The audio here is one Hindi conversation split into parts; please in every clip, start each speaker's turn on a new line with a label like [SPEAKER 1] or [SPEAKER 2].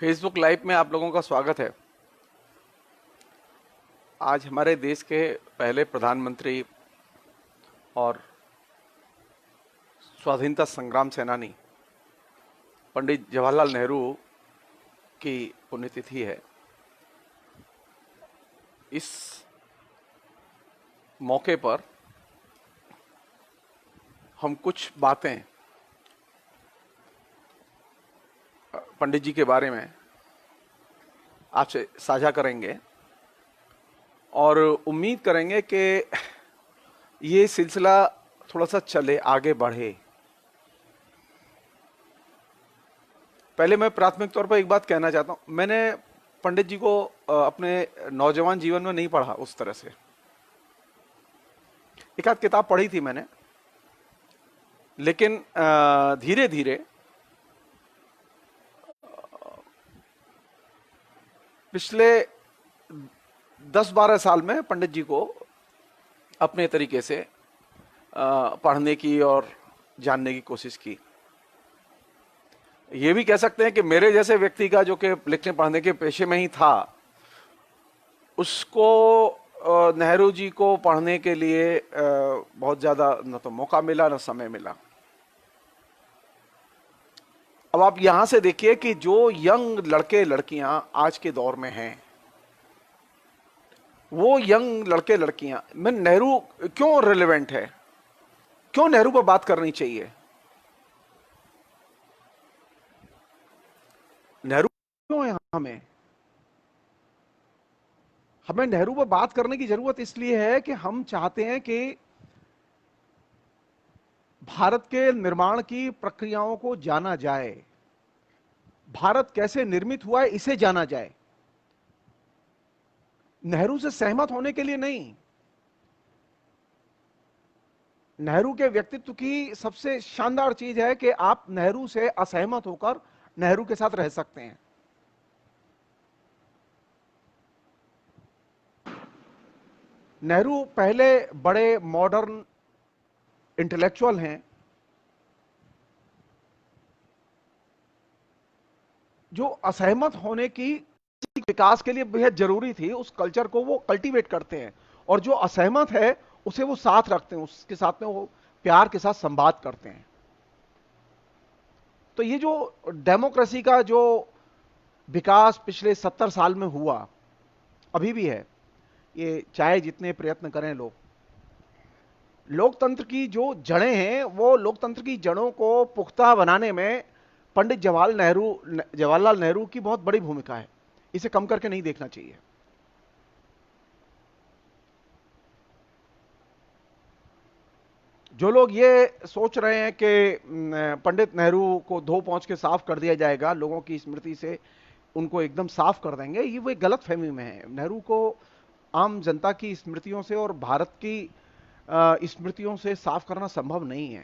[SPEAKER 1] फेसबुक लाइव में आप लोगों का स्वागत है। आज हमारे देश के पहले प्रधानमंत्री और स्वाधीनता संग्राम सेनानी पंडित जवाहरलाल नेहरू की पुण्यतिथि है। इस मौके पर हम कुछ बातें पंडित जी के बारे में आपसे साझा करेंगे और उम्मीद करेंगे कि ये सिलसिला थोड़ा सा चले, आगे बढ़े। पहले मैं प्राथमिक तौर पर एक बात कहना चाहता हूं। मैंने पंडित जी को अपने नौजवान जीवन में नहीं पढ़ा उस तरह से। एक आध किताब पढ़ी थी मैंने, लेकिन धीरे धीरे पिछले 10-12 साल में पंडित जी को अपने तरीके से पढ़ने की और जानने की कोशिश की। ये भी कह सकते हैं कि मेरे जैसे व्यक्ति का, जो कि लिखने पढ़ने के पेशे में ही था, उसको नेहरू जी को पढ़ने के लिए बहुत ज्यादा न तो मौका मिला न समय मिला। अब आप यहां से देखिए कि जो यंग लड़के लड़कियां आज के दौर में हैं, वो यंग लड़के लड़कियां में नेहरू क्यों रिलेवेंट है, क्यों नेहरू पर बात करनी चाहिए, नेहरू क्यों है हमें हमें नेहरू पर बात करने की जरूरत इसलिए है कि हम चाहते हैं कि भारत के निर्माण की प्रक्रियाओं को जाना जाए, भारत कैसे निर्मित हुआ है इसे जाना जाए। नेहरू से सहमत होने के लिए नहीं। नेहरू के व्यक्तित्व की सबसे शानदार चीज है कि आप नेहरू से असहमत होकर नेहरू के साथ रह सकते हैं। नेहरू पहले बड़े मॉडर्न इंटेलेक्चुअल हैं जो असहमत होने की विकास के लिए बेहद जरूरी थी, उस कल्चर को वो कल्टीवेट करते हैं, और जो असहमत है उसे वो साथ रखते हैं, उसके साथ में वो प्यार के साथ संवाद करते हैं। तो ये जो डेमोक्रेसी का जो विकास पिछले 70 साल में हुआ, अभी भी है, ये चाहे जितने प्रयत्न करें लोग, लोकतंत्र की जो जड़ें हैं, वो लोकतंत्र की जड़ों को पुख्ता बनाने में पंडित जवाहरलाल नेहरू की बहुत बड़ी भूमिका है। इसे कम करके नहीं देखना चाहिए। जो लोग ये सोच रहे हैं कि पंडित नेहरू को धो पहुंच के साफ कर दिया जाएगा, लोगों की स्मृति से उनको एकदम साफ कर देंगे, ये वो गलत फहमी में है। नेहरू को आम जनता की स्मृतियों से और भारत की स्मृतियों से साफ करना संभव नहीं है।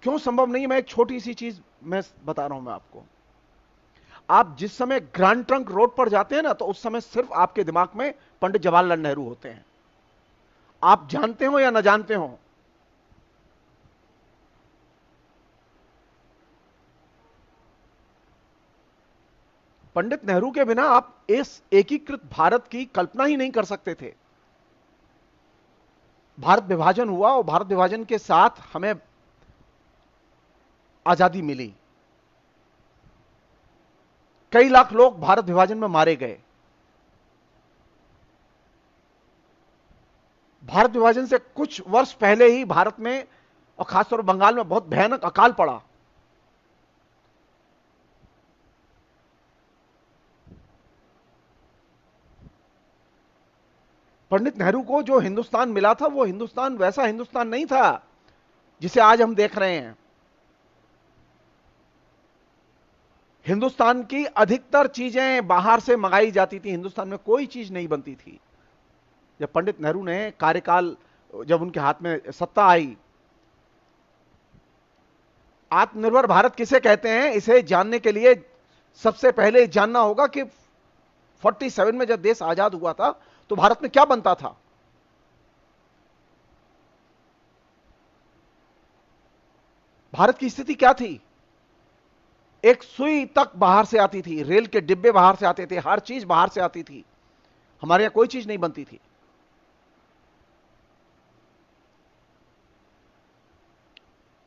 [SPEAKER 1] क्यों संभव नहीं है, मैं एक छोटी सी चीज मैं बता रहा हूं मैं आपको। आप जिस समय ग्रैंड ट्रंक रोड पर जाते हैं ना, तो उस समय सिर्फ आपके दिमाग में पंडित जवाहरलाल नेहरू होते हैं। आप जानते हो या न जानते हो, पंडित नेहरू के बिना आप इस एकीकृत भारत की कल्पना ही नहीं कर सकते थे। भारत विभाजन हुआ और भारत विभाजन के साथ हमें आजादी मिली। कई लाख लोग भारत विभाजन में मारे गए। भारत विभाजन से कुछ वर्ष पहले ही भारत में और खासतौर पर बंगाल में बहुत भयानक अकाल पड़ा। पंडित नेहरू को जो हिंदुस्तान मिला था, वो हिंदुस्तान वैसा हिंदुस्तान नहीं था जिसे आज हम देख रहे हैं। हिंदुस्तान की अधिकतर चीजें बाहर से मंगाई जाती थी, हिंदुस्तान में कोई चीज नहीं बनती थी। जब पंडित नेहरू ने कार्यकाल, जब उनके हाथ में सत्ता आई, आत्मनिर्भर भारत किसे कहते हैं, इसे जानने के लिए सबसे पहले जानना होगा कि 47 में जब देश आजाद हुआ था तो भारत में क्या बनता था। भारत की स्थिति क्या थी। एक सुई तक बाहर से आती थी, रेल के डिब्बे बाहर से आते थे, हर चीज बाहर से आती थी। हमारे यहां कोई चीज नहीं बनती थी।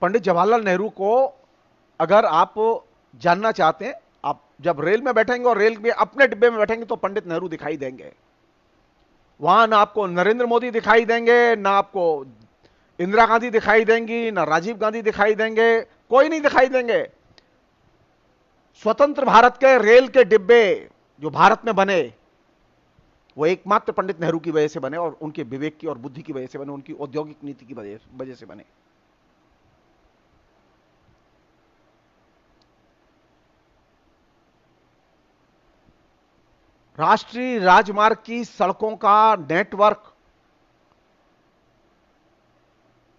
[SPEAKER 1] पंडित जवाहरलाल नेहरू को अगर आप जानना चाहते हैं, आप जब रेल में बैठेंगे और रेल में अपने डिब्बे में बैठेंगे तो पंडित नेहरू दिखाई देंगे। वहां ना आपको नरेंद्र मोदी दिखाई देंगे, ना आपको इंदिरा गांधी दिखाई देंगी, ना राजीव गांधी दिखाई देंगे, कोई नहीं दिखाई देंगे। स्वतंत्र भारत के रेल के डिब्बे जो भारत में बने, वो एकमात्र पंडित नेहरू की वजह से बने, और उनके विवेक की और बुद्धि की वजह से बने, उनकी औद्योगिक नीति की वजह से बने। राष्ट्रीय राजमार्ग की सड़कों का नेटवर्क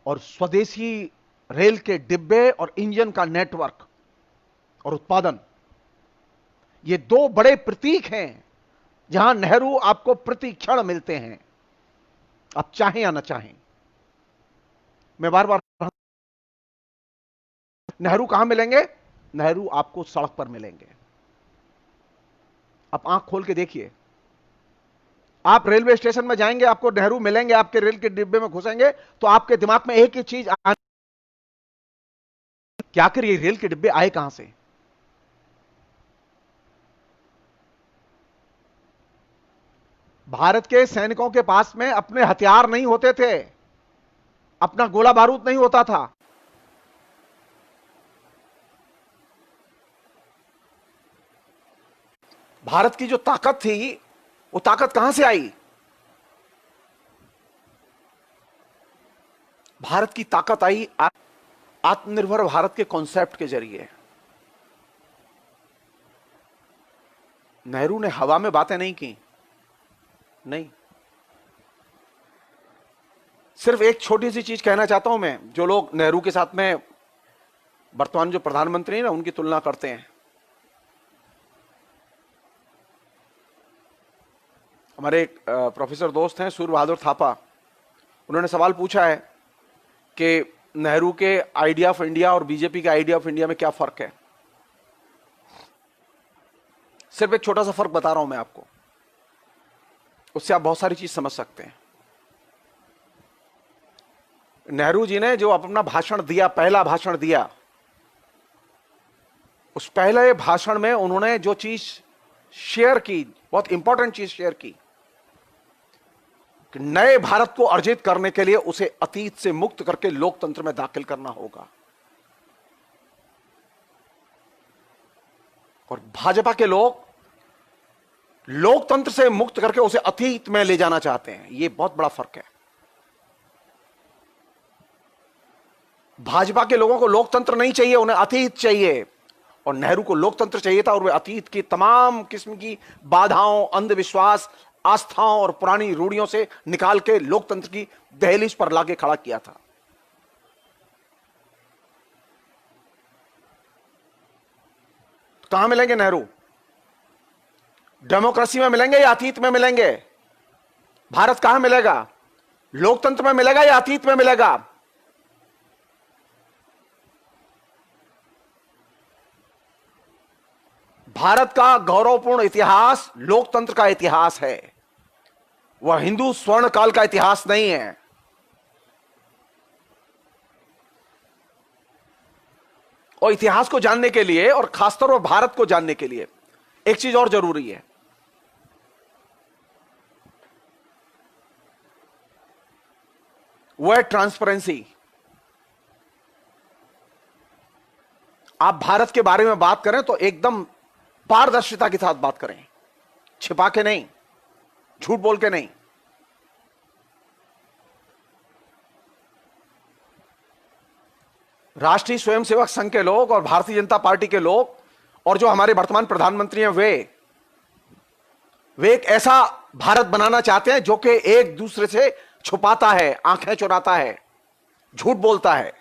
[SPEAKER 1] और स्वदेशी रेल के डिब्बे और इंजन का नेटवर्क और उत्पादन, ये दो बड़े प्रतीक हैं जहां नेहरू आपको प्रति क्षण मिलते हैं, आप चाहें या ना चाहें। मैं बार बार, नेहरू कहां मिलेंगे? नेहरू आपको सड़क पर मिलेंगे। आप आंख खोल के देखिए, आप रेलवे स्टेशन में जाएंगे, आपको नेहरू मिलेंगे, आपके रेल के डिब्बे में घुसेंगे तो आपके दिमाग में एक ही चीज कि आखिर ये रेल के डिब्बे आए कहां से। भारत के सैनिकों के पास में अपने हथियार नहीं होते थे, अपना गोला बारूद नहीं होता था। भारत की जो ताकत थी, वो ताकत कहां से आई? भारत की ताकत आई आत्मनिर्भर भारत के कॉन्सेप्ट के जरिए। नेहरू ने हवा में बातें नहीं की, नहीं। सिर्फ एक छोटी सी चीज कहना चाहता हूं मैं, जो लोग नेहरू के साथ में वर्तमान जो प्रधानमंत्री हैं ना, उनकी तुलना करते हैं। हमारे एक प्रोफेसर दोस्त हैं सूर्य बहादुर थापा, उन्होंने सवाल पूछा है कि नेहरू के आइडिया ऑफ इंडिया और बीजेपी के आइडिया ऑफ इंडिया में क्या फर्क है। सिर्फ एक छोटा सा फर्क बता रहा हूं मैं आपको, उससे आप बहुत सारी चीज समझ सकते हैं। नेहरू जी ने जो अपना भाषण दिया, पहला भाषण दिया, उस पहले भाषण में उन्होंने जो चीज शेयर की, बहुत इंपॉर्टेंट चीज शेयर की कि नए भारत को अर्जित करने के लिए उसे अतीत से मुक्त करके लोकतंत्र में दाखिल करना होगा। और भाजपा के लोग लोकतंत्र से मुक्त करके उसे अतीत में ले जाना चाहते हैं। यह बहुत बड़ा फर्क है। भाजपा के लोगों को लोकतंत्र नहीं चाहिए, उन्हें अतीत चाहिए। और नेहरू को लोकतंत्र चाहिए था, और वे अतीत की तमाम किस्म की बाधाओं, अंधविश्वास, आस्थाओं और पुरानी रूढ़ियों से निकाल के लोकतंत्र की दहलीज पर लाके खड़ा किया था। कहां मिलेंगे नेहरू? डेमोक्रेसी में मिलेंगे या अतीत में मिलेंगे? भारत कहां मिलेगा? लोकतंत्र में मिलेगा या अतीत में मिलेगा? भारत का गौरवपूर्ण इतिहास लोकतंत्र का इतिहास है, वह हिंदू स्वर्ण काल का इतिहास नहीं है। और इतिहास को जानने के लिए, और खासतौर पर भारत को जानने के लिए, एक चीज और जरूरी है। वह है ट्रांसपेरेंसी। आप भारत के बारे में बात करें तो एकदम पारदर्शिता के साथ बात करें, छिपा के नहीं, झूठ बोल के नहीं। राष्ट्रीय स्वयंसेवक संघ के लोग और भारतीय जनता पार्टी के लोग और जो हमारे वर्तमान प्रधानमंत्री हैं, वे एक ऐसा भारत बनाना चाहते हैं जो कि एक दूसरे से छुपाता है, आंखें चुराता है, झूठ बोलता है।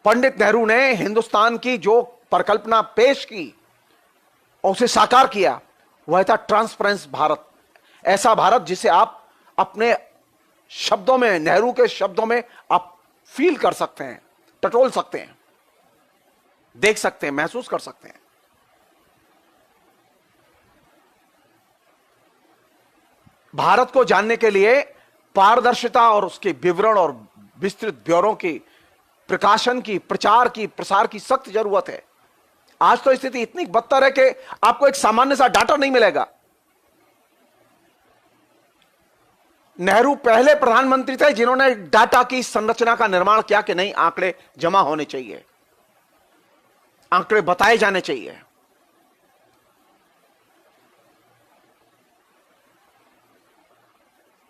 [SPEAKER 1] पंडित नेहरू ने हिंदुस्तान की जो परिकल्पना पेश की और उसे साकार किया, वह था ट्रांसपेरेंस भारत। ऐसा भारत जिसे आप अपने शब्दों में, नेहरू के शब्दों में आप फील कर सकते हैं, टटोल सकते हैं। देख सकते हैं, महसूस कर सकते हैं। भारत को जानने के लिए पारदर्शिता और उसके विवरण और विस्तृत ब्यौरों की प्रकाशन की, प्रचार की, प्रसार की सख्त जरूरत है। आज तो स्थिति इतनी बदतर है कि आपको एक सामान्य सा डाटा नहीं मिलेगा। नेहरू पहले प्रधानमंत्री थे जिन्होंने डाटा की संरचना का निर्माण किया कि नहीं, आंकड़े जमा होने चाहिए, आंकड़े बताए जाने चाहिए।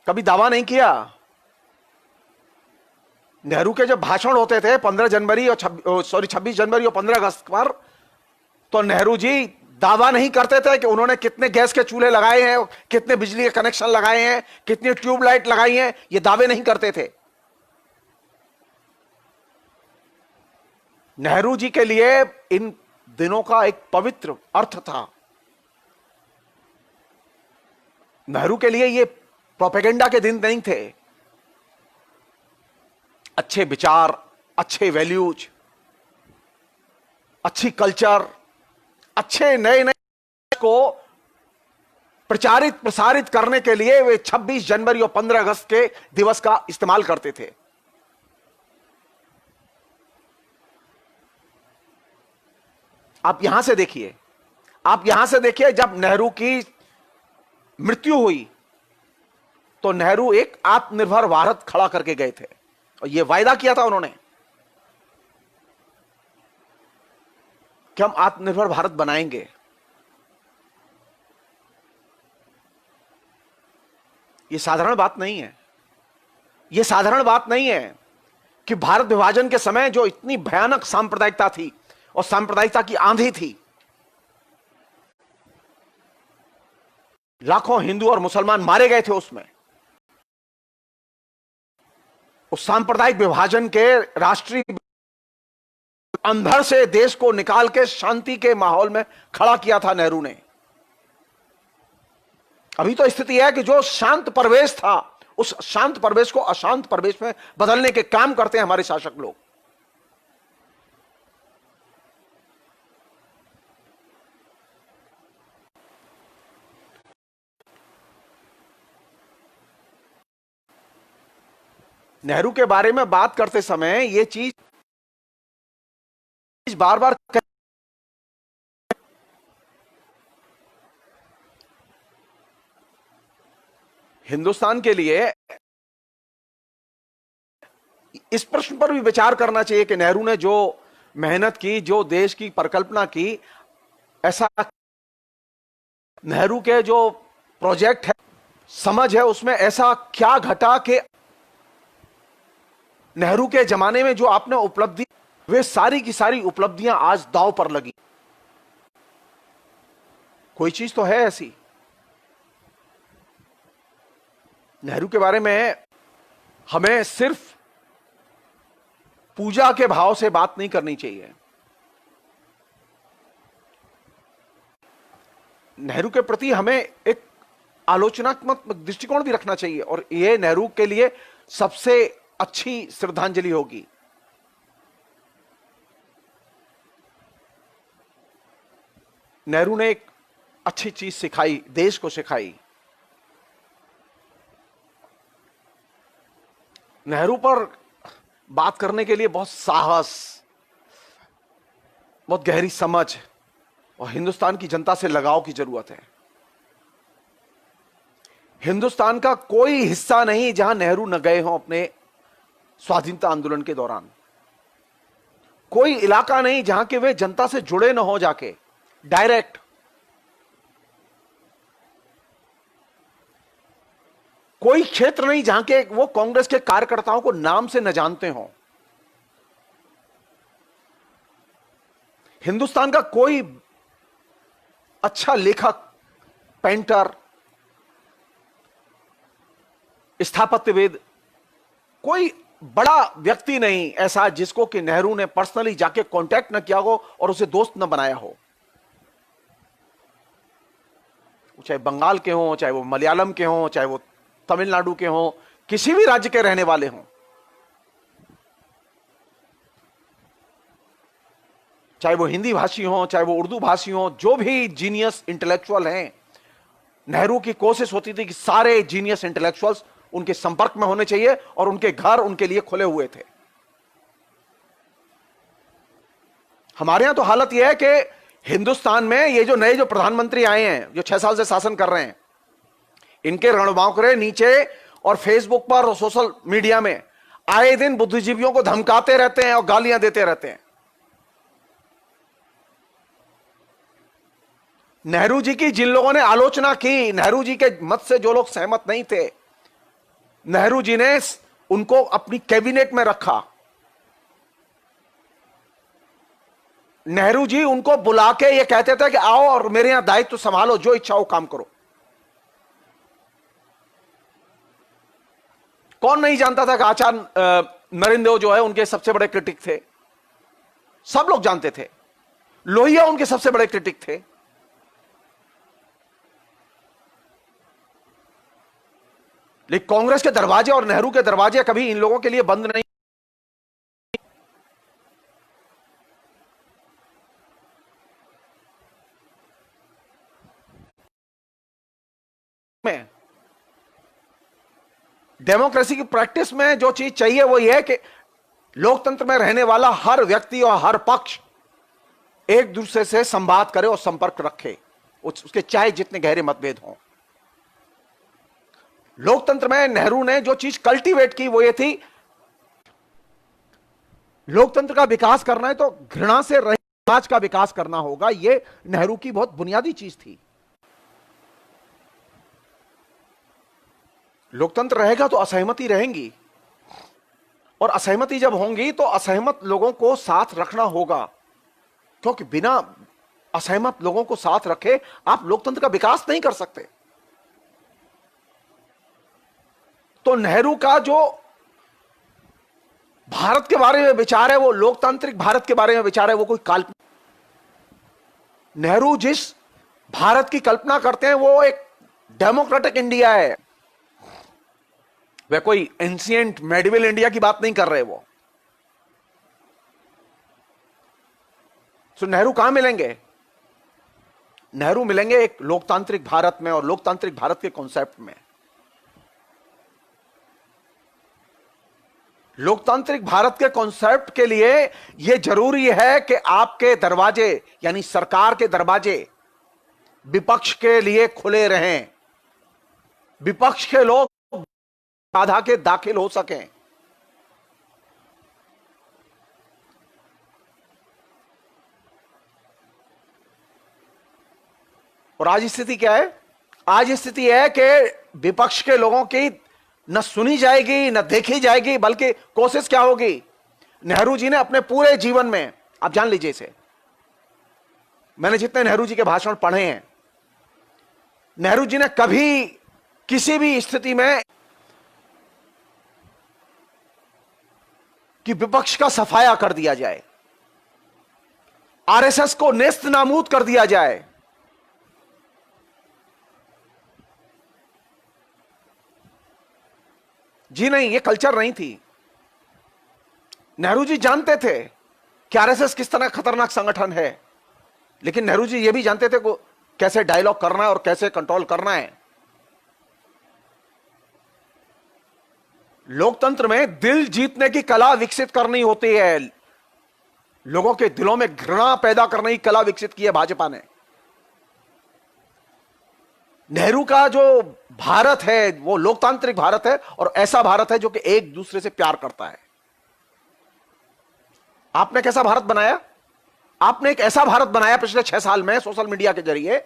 [SPEAKER 1] कभी दावा नहीं किया। नेहरू के जब भाषण होते थे 15 जनवरी और 26 जनवरी और 15 अगस्त पर, तो नेहरू जी दावा नहीं करते थे कि उन्होंने कितने गैस के चूल्हे लगाए हैं, कितने बिजली के कनेक्शन लगाए हैं, कितनी ट्यूबलाइट लगाई हैं, ये दावे नहीं करते थे। नेहरू जी के लिए इन दिनों का एक पवित्र अर्थ था। नेहरू के लिए ये प्रोपेगेंडा के दिन नहीं थे। अच्छे विचार, अच्छे वैल्यूज, अच्छी कल्चर, अच्छे नए नए को प्रचारित प्रसारित करने के लिए वे 26 जनवरी और 15 अगस्त के दिवस का इस्तेमाल करते थे। आप यहां से देखिए, आप यहां से देखिए, जब नेहरू की मृत्यु हुई तो नेहरू एक आत्मनिर्भर भारत खड़ा करके गए थे और यह वायदा किया था उन्होंने कि हम आत्मनिर्भर भारत बनाएंगे। यह साधारण बात नहीं है। यह साधारण बात नहीं है कि भारत विभाजन के समय जो इतनी भयानक सांप्रदायिकता थी और सांप्रदायिकता की आंधी थी, लाखों हिंदू और मुसलमान मारे गए थे उसमें। उस सांप्रदायिक विभाजन के राष्ट्रीय अंधर से देश को निकाल के शांति के माहौल में खड़ा किया था नेहरू ने। अभी तो स्थिति है कि जो शांत परिवेश था, उस शांत परिवेश को अशांत परिवेश में बदलने के काम करते हैं हमारे शासक लोग। नेहरू के बारे में बात करते समय यह चीज बार बार हिंदुस्तान के लिए इस प्रश्न पर भी विचार करना चाहिए कि नेहरू ने जो मेहनत की, जो देश की परिकल्पना की, ऐसा नेहरू के जो प्रोजेक्ट है, समझ है, उसमें ऐसा क्या घटा कि नेहरू के जमाने में जो आपने उपलब्धि, वे सारी की सारी उपलब्धियां आज दांव पर लगी। कोई चीज तो है ऐसी। नेहरू के बारे में हमें सिर्फ पूजा के भाव से बात नहीं करनी चाहिए। नेहरू के प्रति हमें एक आलोचनात्मक दृष्टिकोण भी रखना चाहिए और यह नेहरू के लिए सबसे अच्छी श्रद्धांजलि होगी। नेहरू ने एक अच्छी चीज सिखाई, देश को सिखाई। नेहरू पर बात करने के लिए बहुत साहस, बहुत गहरी समझ और हिंदुस्तान की जनता से लगाव की जरूरत है। हिंदुस्तान का कोई हिस्सा नहीं जहां नेहरू न गए हों अपने स्वाधीनता आंदोलन के दौरान। कोई इलाका नहीं जहां के वे जनता से जुड़े न हो जाके डायरेक्ट। कोई क्षेत्र नहीं जहां के वो कांग्रेस के कार्यकर्ताओं को नाम से न जानते हों। हिंदुस्तान का कोई अच्छा लेखक, पेंटर, स्थापत्यविद, कोई बड़ा व्यक्ति नहीं ऐसा जिसको कि नेहरू ने पर्सनली जाके कांटेक्ट न किया हो और उसे दोस्त न बनाया हो। चाहे बंगाल के हों, चाहे वो मलयालम के हों, चाहे वो तमिलनाडु के हों, किसी भी राज्य के रहने वाले हों। चाहे वो हिंदी भाषी हो, चाहे वो उर्दू भाषी हो, जो भी जीनियस इंटेलेक्चुअल हैं, नेहरू की कोशिश होती थी कि सारे जीनियस इंटेलेक्चुअल्स उनके संपर्क में होने चाहिए और उनके घर उनके लिए खुले हुए थे। हमारे यहां तो हालत यह है कि हिंदुस्तान में ये जो नए जो प्रधानमंत्री आए हैं, जो 6 साल से शासन कर रहे हैं, इनके रणबांकुरे नीचे और फेसबुक पर और सोशल मीडिया में आए दिन बुद्धिजीवियों को धमकाते रहते हैं और गालियां देते रहते हैं। नेहरू जी की जिन लोगों ने आलोचना की, नेहरू जी के मत से जो लोग सहमत नहीं थे, नेहरू जी ने उनको अपनी कैबिनेट में रखा। नेहरू जी उनको बुला के ये कहते थे कि आओ और मेरे यहां दायित्व संभालो, जो इच्छा हो काम करो। कौन नहीं जानता था कि आचार्य नरेंद्र देव जो है उनके सबसे बड़े क्रिटिक थे, सब लोग जानते थे। लोहिया उनके सबसे बड़े क्रिटिक थे। लेकिन कांग्रेस के दरवाजे और नेहरू के दरवाजे कभी इन लोगों के लिए बंद नहीं। में डेमोक्रेसी की प्रैक्टिस में जो चीज चाहिए वो यह है कि लोकतंत्र में रहने वाला हर व्यक्ति और हर पक्ष एक दूसरे से संवाद करे और संपर्क रखे, उसके चाहे जितने गहरे मतभेद हों। लोकतंत्र में नेहरू ने जो चीज कल्टीवेट की वो ये थी, लोकतंत्र का विकास करना है तो घृणा से रहित समाज का विकास करना होगा। ये नेहरू की बहुत बुनियादी चीज थी। लोकतंत्र रहेगा तो असहमति रहेंगी, और असहमति जब होंगी तो असहमत लोगों को साथ रखना होगा, क्योंकि बिना असहमत लोगों को साथ रखे आप लोकतंत्र का विकास नहीं कर सकते। तो नेहरू का जो भारत के बारे में विचार है, वो लोकतांत्रिक भारत के बारे में विचार है, वो कोई काल्पनिक। नेहरू जिस भारत की कल्पना करते हैं वो एक डेमोक्रेटिक इंडिया है। वे कोई एंशिएंट मेडिवल इंडिया की बात नहीं कर रहे वो। तो नेहरू कहां मिलेंगे? नेहरू मिलेंगे एक लोकतांत्रिक भारत में और लोकतांत्रिक भारत के कॉन्सेप्ट में। लोकतांत्रिक भारत के कॉन्सेप्ट के लिए यह जरूरी है कि आपके दरवाजे यानी सरकार के दरवाजे विपक्ष के लिए खुले रहें, विपक्ष के लोग बाधा के दाखिल हो सकें। और आज स्थिति क्या है? आज स्थिति है कि विपक्ष के लोगों की न सुनी जाएगी न देखी जाएगी, बल्कि कोशिश क्या होगी? नेहरू जी ने अपने पूरे जीवन में, आप जान लीजिए इसे, मैंने जितने नेहरू जी के भाषण पढ़े हैं, नेहरू जी ने कभी किसी भी स्थिति में कि विपक्ष का सफाया कर दिया जाए, आरएसएस को नेस्त नाबूद कर दिया जाए, जी नहीं, ये कल्चर नहीं थी। नेहरू जी जानते थे कि आरएसएस किस तरह खतरनाक संगठन है, लेकिन नेहरू जी ये भी जानते थे को कैसे डायलॉग करना है और कैसे कंट्रोल करना है। लोकतंत्र में दिल जीतने की कला विकसित करनी होती है, लोगों के दिलों में घृणा पैदा करने की कला विकसित की है भाजपा ने। नेहरू का जो भारत है वो लोकतांत्रिक भारत है, और ऐसा भारत है जो कि एक दूसरे से प्यार करता है। आपने कैसा भारत बनाया? आपने एक ऐसा भारत बनाया पिछले 6 साल में सोशल मीडिया के जरिए,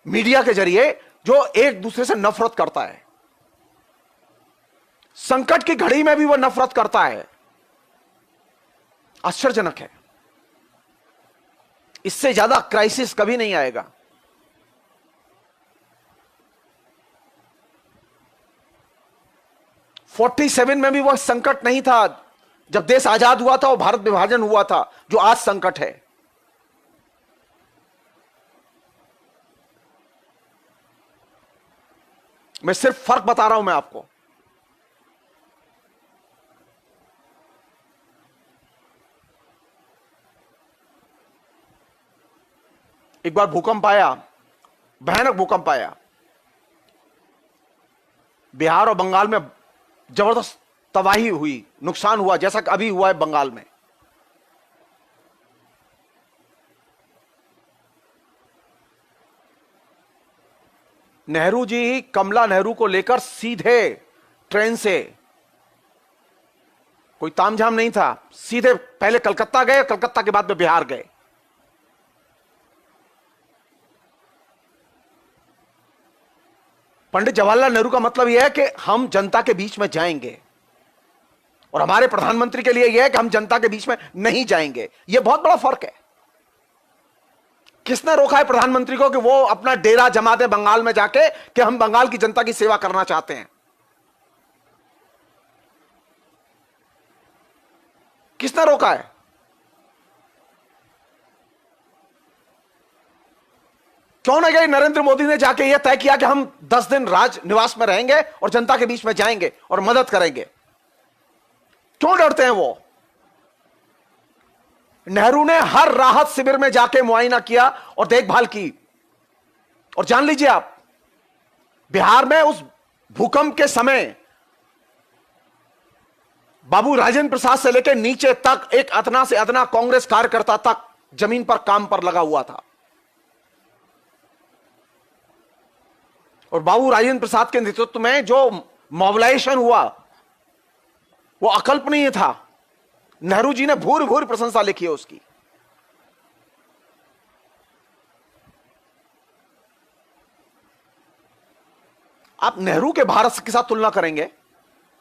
[SPEAKER 1] मीडिया के जरिए, जो एक दूसरे से नफरत करता है। संकट की घड़ी में भी वो नफरत करता है। आश्चर्यजनक है। इससे ज्यादा क्राइसिस कभी नहीं आएगा। '47 में भी वह संकट नहीं था जब देश आजाद हुआ था और भारत विभाजन हुआ था, जो आज संकट है। मैं सिर्फ फर्क बता रहा हूं मैं आपको। एक बार भूकंप आया, भयानक भूकंप आया, बिहार और बंगाल में जबरदस्त तबाही हुई, नुकसान हुआ, जैसा कि अभी हुआ है बंगाल में। नेहरू जी कमला नेहरू को लेकर सीधे ट्रेन से, कोई तामझाम नहीं था, सीधे पहले कलकत्ता गए, कलकत्ता के बाद में बिहार गए। पंडित जवाहरलाल नेहरू का मतलब यह है कि हम जनता के बीच में जाएंगे, और हमारे प्रधानमंत्री के लिए यह है कि हम जनता के बीच में नहीं जाएंगे। यह बहुत बड़ा फर्क है। किसने रोका है प्रधानमंत्री को कि वो अपना डेरा जमा दे बंगाल में जाके कि हम बंगाल की जनता की सेवा करना चाहते हैं? किसने रोका है? क्यों नहीं गए? नरेंद्र मोदी ने जाके यह तय किया कि हम 10 दिन राज निवास में रहेंगे और जनता के बीच में जाएंगे और मदद करेंगे। क्यों डरते हैं वो? नेहरू ने हर राहत शिविर में जाके मुआयना किया और देखभाल की। और जान लीजिए आप, बिहार में उस भूकंप के समय बाबू राजेंद्र प्रसाद से लेकर नीचे तक एक अदना से अदना कांग्रेस कार्यकर्ता तक जमीन पर काम पर लगा हुआ था। और बाबू राजेंद्र प्रसाद के नेतृत्व में जो मोबिलाइजेशन हुआ वो अकल्पनीय था। नेहरू जी ने भूरी भूरी प्रशंसा लिखी है उसकी। आप नेहरू के भारत के साथ तुलना करेंगे,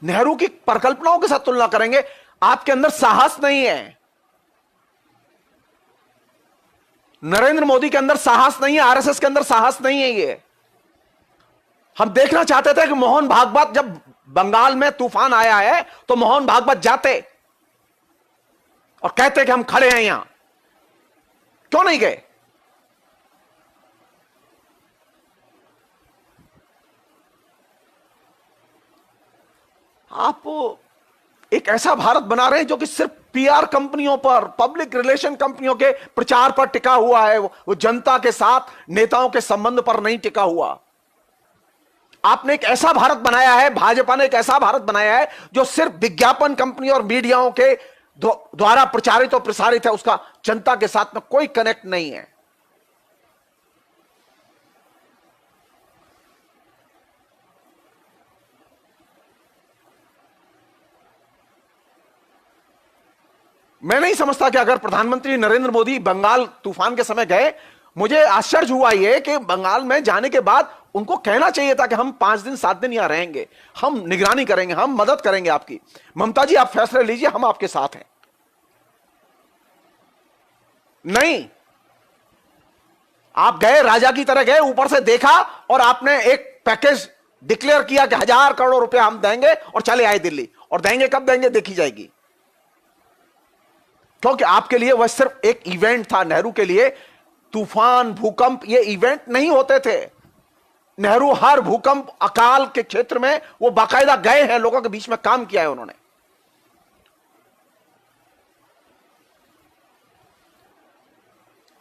[SPEAKER 1] नेहरू की परिकल्पनाओं के साथ तुलना करेंगे, आपके अंदर साहस नहीं है। नरेंद्र मोदी के अंदर साहस नहीं है, आरएसएस के अंदर साहस नहीं है। ये हम देखना चाहते थे कि मोहन भागवत, जब बंगाल में तूफान आया है तो मोहन भागवत जाते और कहते कि हम खड़े हैं यहां। क्यों नहीं गए? आप एक ऐसा भारत बना रहे हैं जो कि सिर्फ पीआर कंपनियों पर, पब्लिक रिलेशन कंपनियों के प्रचार पर टिका हुआ है। वो जनता के साथ नेताओं के संबंध पर नहीं टिका हुआ। आपने एक ऐसा भारत बनाया है, भाजपा ने एक ऐसा भारत बनाया है जो सिर्फ विज्ञापन कंपनी और मीडियाओं के द्वारा प्रचारित और प्रसारित है। उसका जनता के साथ में कोई कनेक्ट नहीं है। मैं नहीं समझता कि अगर प्रधानमंत्री नरेंद्र मोदी बंगाल तूफान के समय गए, मुझे आश्चर्य हुआ यह कि बंगाल में जाने के बाद उनको कहना चाहिए था कि हम 5 दिन 7 दिन यहां रहेंगे, हम निगरानी करेंगे, हम मदद करेंगे आपकी। ममता जी, आप फैसला लीजिए, हम आपके साथ हैं। नहीं, आप गए, राजा की तरह गए, ऊपर से देखा और आपने एक पैकेज डिक्लेयर किया कि 1000 करोड़ रुपया हम देंगे और चले आए दिल्ली। और देंगे कब देंगे देखी जाएगी, क्योंकि आपके लिए वह सिर्फ एक इवेंट था। नेहरू के लिए तूफान, भूकंप ये इवेंट नहीं होते थे। नेहरू हर भूकंप, अकाल के क्षेत्र में वो बाकायदा गए हैं, लोगों के बीच में काम किया है उन्होंने।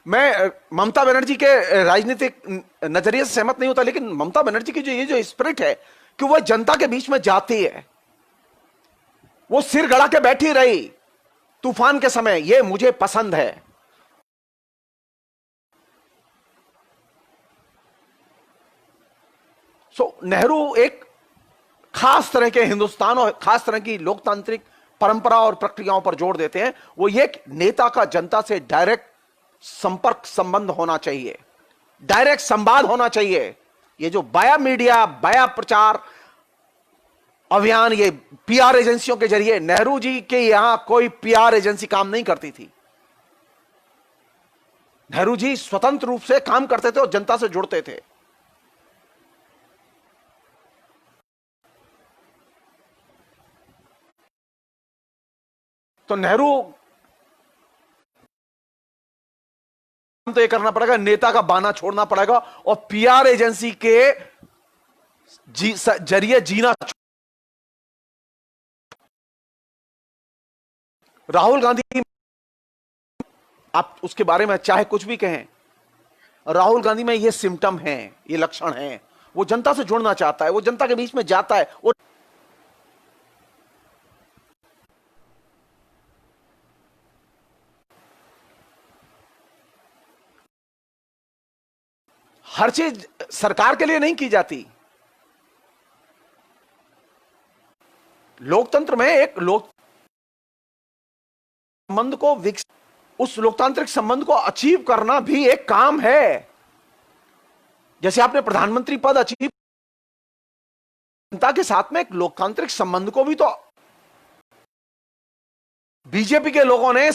[SPEAKER 1] मैं ममता बनर्जी के राजनीतिक नजरिए से सहमत नहीं होता, लेकिन ममता बनर्जी की ये जो स्पिरिट है कि वह जनता के बीच में जाती है, वो सिर गड़ा के बैठी रही तूफान के समय, ये मुझे पसंद है। नेहरू एक खास तरह के हिंदुस्तान और खास तरह की लोकतांत्रिक परंपरा और प्रक्रियाओं पर जोर देते हैं। वो ये नेता का जनता से डायरेक्ट संपर्क संबंध होना चाहिए, डायरेक्ट संवाद होना चाहिए। ये जो बाया मीडिया, बाया प्रचार अभियान, ये पीआर एजेंसियों के जरिए, नेहरू जी के यहां कोई पीआर एजेंसी काम नहीं करती थी। नेहरू जी स्वतंत्र रूप से काम करते थे और जनता से जुड़ते थे। तो नेहरू तो ये करना पड़ेगा, नेता का बाना छोड़ना पड़ेगा और पीआर एजेंसी के जरिए जीना। राहुल गांधी, आप उसके बारे में चाहे कुछ भी कहें, राहुल गांधी में ये सिम्टम हैं, ये लक्षण हैं। वो जनता से जुड़ना चाहता है, वो जनता के बीच में जाता है, वो हर चीज सरकार के लिए नहीं की जाती। लोकतंत्र में एक लोक संबंध को विकसित, उस लोकतांत्रिक संबंध को अचीव करना भी एक काम है। जैसे आपने प्रधानमंत्री पद अचीव, जनता के साथ में एक लोकतांत्रिक संबंध को भी तो बीजेपी के लोगों ने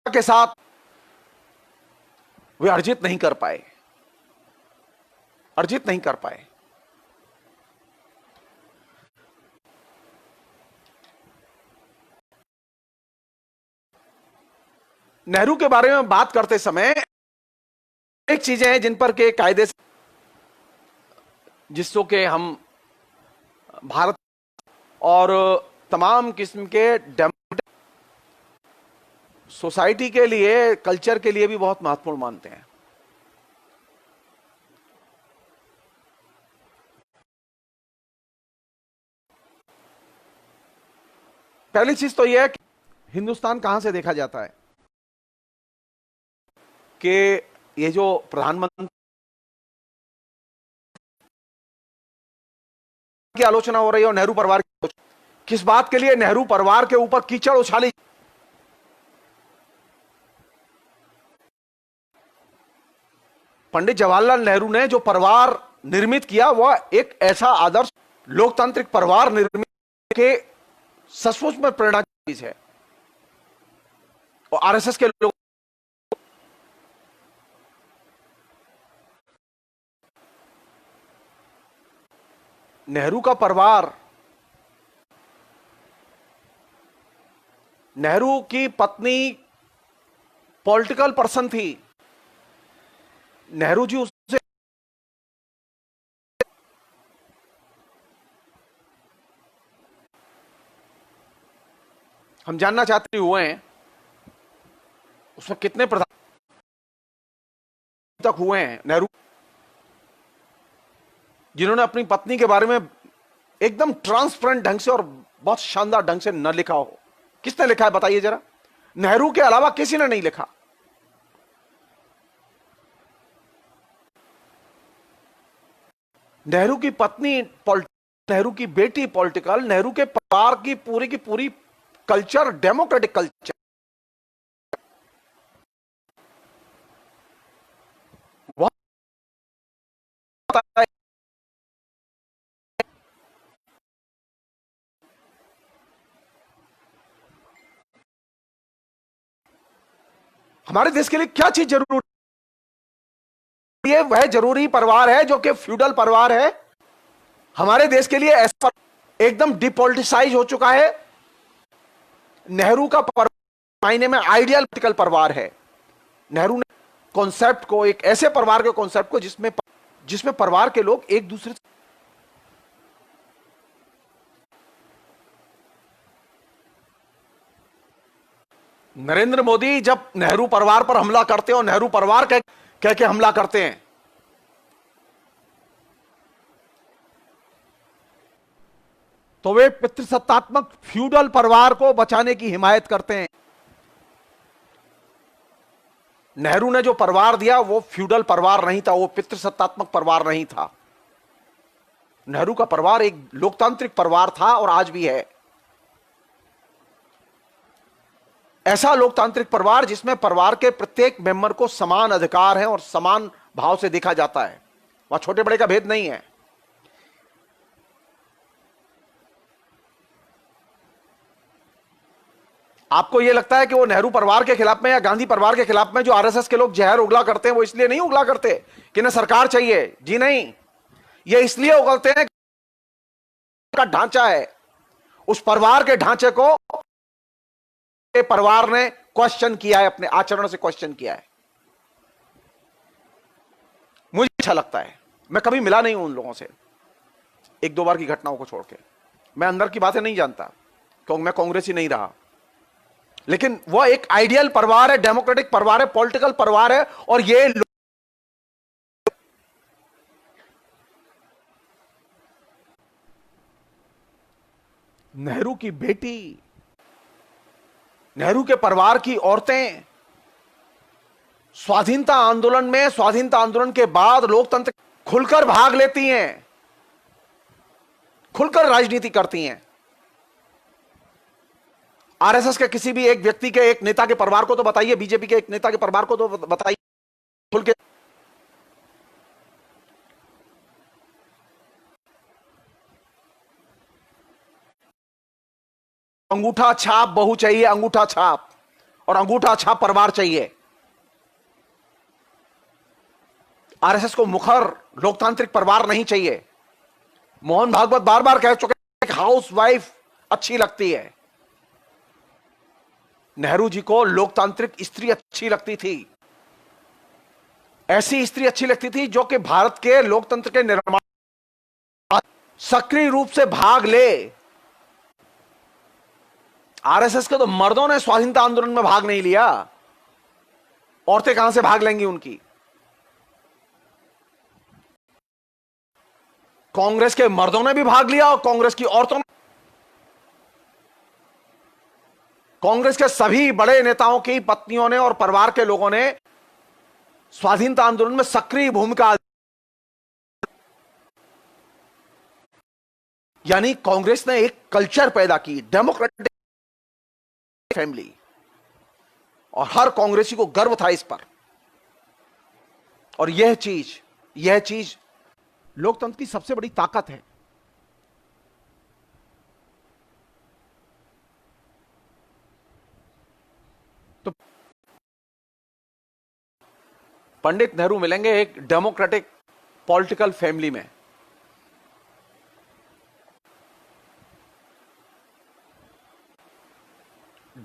[SPEAKER 1] के साथ वे अर्जित नहीं कर पाए, अर्जित नहीं कर पाए। नेहरू के बारे में बात करते समय एक चीजें हैं जिन पर के कायदे से, जिसको के हम भारत और तमाम किस्म के सोसाइटी के लिए, कल्चर के लिए भी बहुत महत्वपूर्ण मानते हैं। पहली चीज तो यह है कि हिंदुस्तान कहां से देखा जाता है, कि ये जो प्रधानमंत्री की आलोचना हो रही है और नेहरू परिवार की, किस बात के लिए नेहरू परिवार के ऊपर कीचड़ उछाली। पंडित जवाहरलाल नेहरू ने जो परिवार निर्मित किया वह एक ऐसा आदर्श लोकतांत्रिक परिवार निर्मित के सचमुच में प्रेरणा की चीज है। और आरएसएस के लोग नेहरू का परिवार, नेहरू की पत्नी पॉलिटिकल पर्सन थी। नेहरू जी उससे हम जानना चाहते हुए हैं उसमें कितने प्रधान तक हुए हैं नेहरू, जिन्होंने अपनी पत्नी के बारे में एकदम ट्रांसपेरेंट ढंग से और बहुत शानदार ढंग से न लिखा हो। किसने लिखा है बताइए जरा? नेहरू के अलावा किसी ने नहीं लिखा। नेहरू की पत्नी, नेहरू की बेटी पॉलिटिकल, नेहरू के परिवार की पूरी कल्चर डेमोक्रेटिक कल्चर, हमारे देश के लिए क्या चीज जरूरी है? वह जरूरी परिवार है जो कि फ्यूडल परिवार है। हमारे देश के लिए ऐसा एकदम डिपॉलिटिसाइज हो चुका है। नेहरू का मायने में आइडियल पॉलिटिकल परिवार है। नेहरू ने कॉन्सेप्ट को, एक ऐसे परिवार के कॉन्सेप्ट को जिसमें परिवार के लोग एक दूसरे से, नरेंद्र मोदी जब नेहरू परिवार पर हमला करते हैं और नेहरू परिवार कह के हमला करते हैं, तो वे पितृसत्तात्मक फ्यूडल परिवार को बचाने की हिमायत करते हैं। नेहरू ने जो परिवार दिया वो फ्यूडल परिवार नहीं था, वो पितृसत्तात्मक परिवार नहीं था। नेहरू का परिवार एक लोकतांत्रिक परिवार था और आज भी है। ऐसा लोकतांत्रिक परिवार जिसमें परिवार के प्रत्येक मेंबर को समान अधिकार है और समान भाव से देखा जाता है। वहां छोटे बड़े का भेद नहीं है। आपको यह लगता है कि वो नेहरू परिवार के खिलाफ में या गांधी परिवार के खिलाफ में जो आरएसएस के लोग जहर उगला करते हैं वो इसलिए नहीं उगला करते कि ना सरकार चाहिए? जी नहीं, ये इसलिए उगलते हैं का ढांचा है, उस परिवार के ढांचे को परिवार ने क्वेश्चन किया है, अपने आचरण से क्वेश्चन किया है। मुझे अच्छा लगता है। मैं कभी मिला नहीं हूं उन लोगों से, एक दो बार की घटनाओं को छोड़ के। मैं अंदर की बातें नहीं जानता क्योंकि मैं कांग्रेसी नहीं रहा। लेकिन वह एक आइडियल परिवार है, डेमोक्रेटिक परिवार है, पॉलिटिकल परिवार है। और ये नेहरू की बेटी, नेहरू के परिवार की औरतें स्वाधीनता आंदोलन में, स्वाधीनता आंदोलन के बाद लोकतंत्र खुलकर भाग लेती हैं, खुलकर राजनीति करती हैं। आरएसएस के किसी भी एक व्यक्ति के, एक नेता के परिवार को तो बताइए, बीजेपी के एक नेता के परिवार को तो बताइए खुल के। अंगूठा छाप बहू चाहिए, अंगूठा छाप, और अंगूठा छाप परिवार चाहिए। आरएसएस को मुखर लोकतांत्रिक परिवार नहीं चाहिए। मोहन भागवत बार बार कह चुके हैं, हाउस वाइफ अच्छी लगती है। नेहरू जी को लोकतांत्रिक स्त्री अच्छी लगती थी, ऐसी स्त्री अच्छी लगती थी जो कि भारत के लोकतंत्र के निर्माण सक्रिय रूप से भाग ले। आरएसएस के तो मर्दों ने स्वाधीनता आंदोलन में भाग नहीं लिया, औरतें कहां से भाग लेंगी उनकी। कांग्रेस के मर्दों ने भी भाग लिया और कांग्रेस की औरतों ने, कांग्रेस के सभी बड़े नेताओं की पत्नियों ने और परिवार के लोगों ने स्वाधीनता आंदोलन में सक्रिय भूमिका। यानी कांग्रेस ने एक कल्चर पैदा की, डेमोक्रेटिक फैमिली, और हर कांग्रेसी को गर्व था इस पर। और यह चीज लोकतंत्र की सबसे बड़ी ताकत है। तो पंडित नेहरू मिलेंगे एक डेमोक्रेटिक पॉलिटिकल फैमिली में।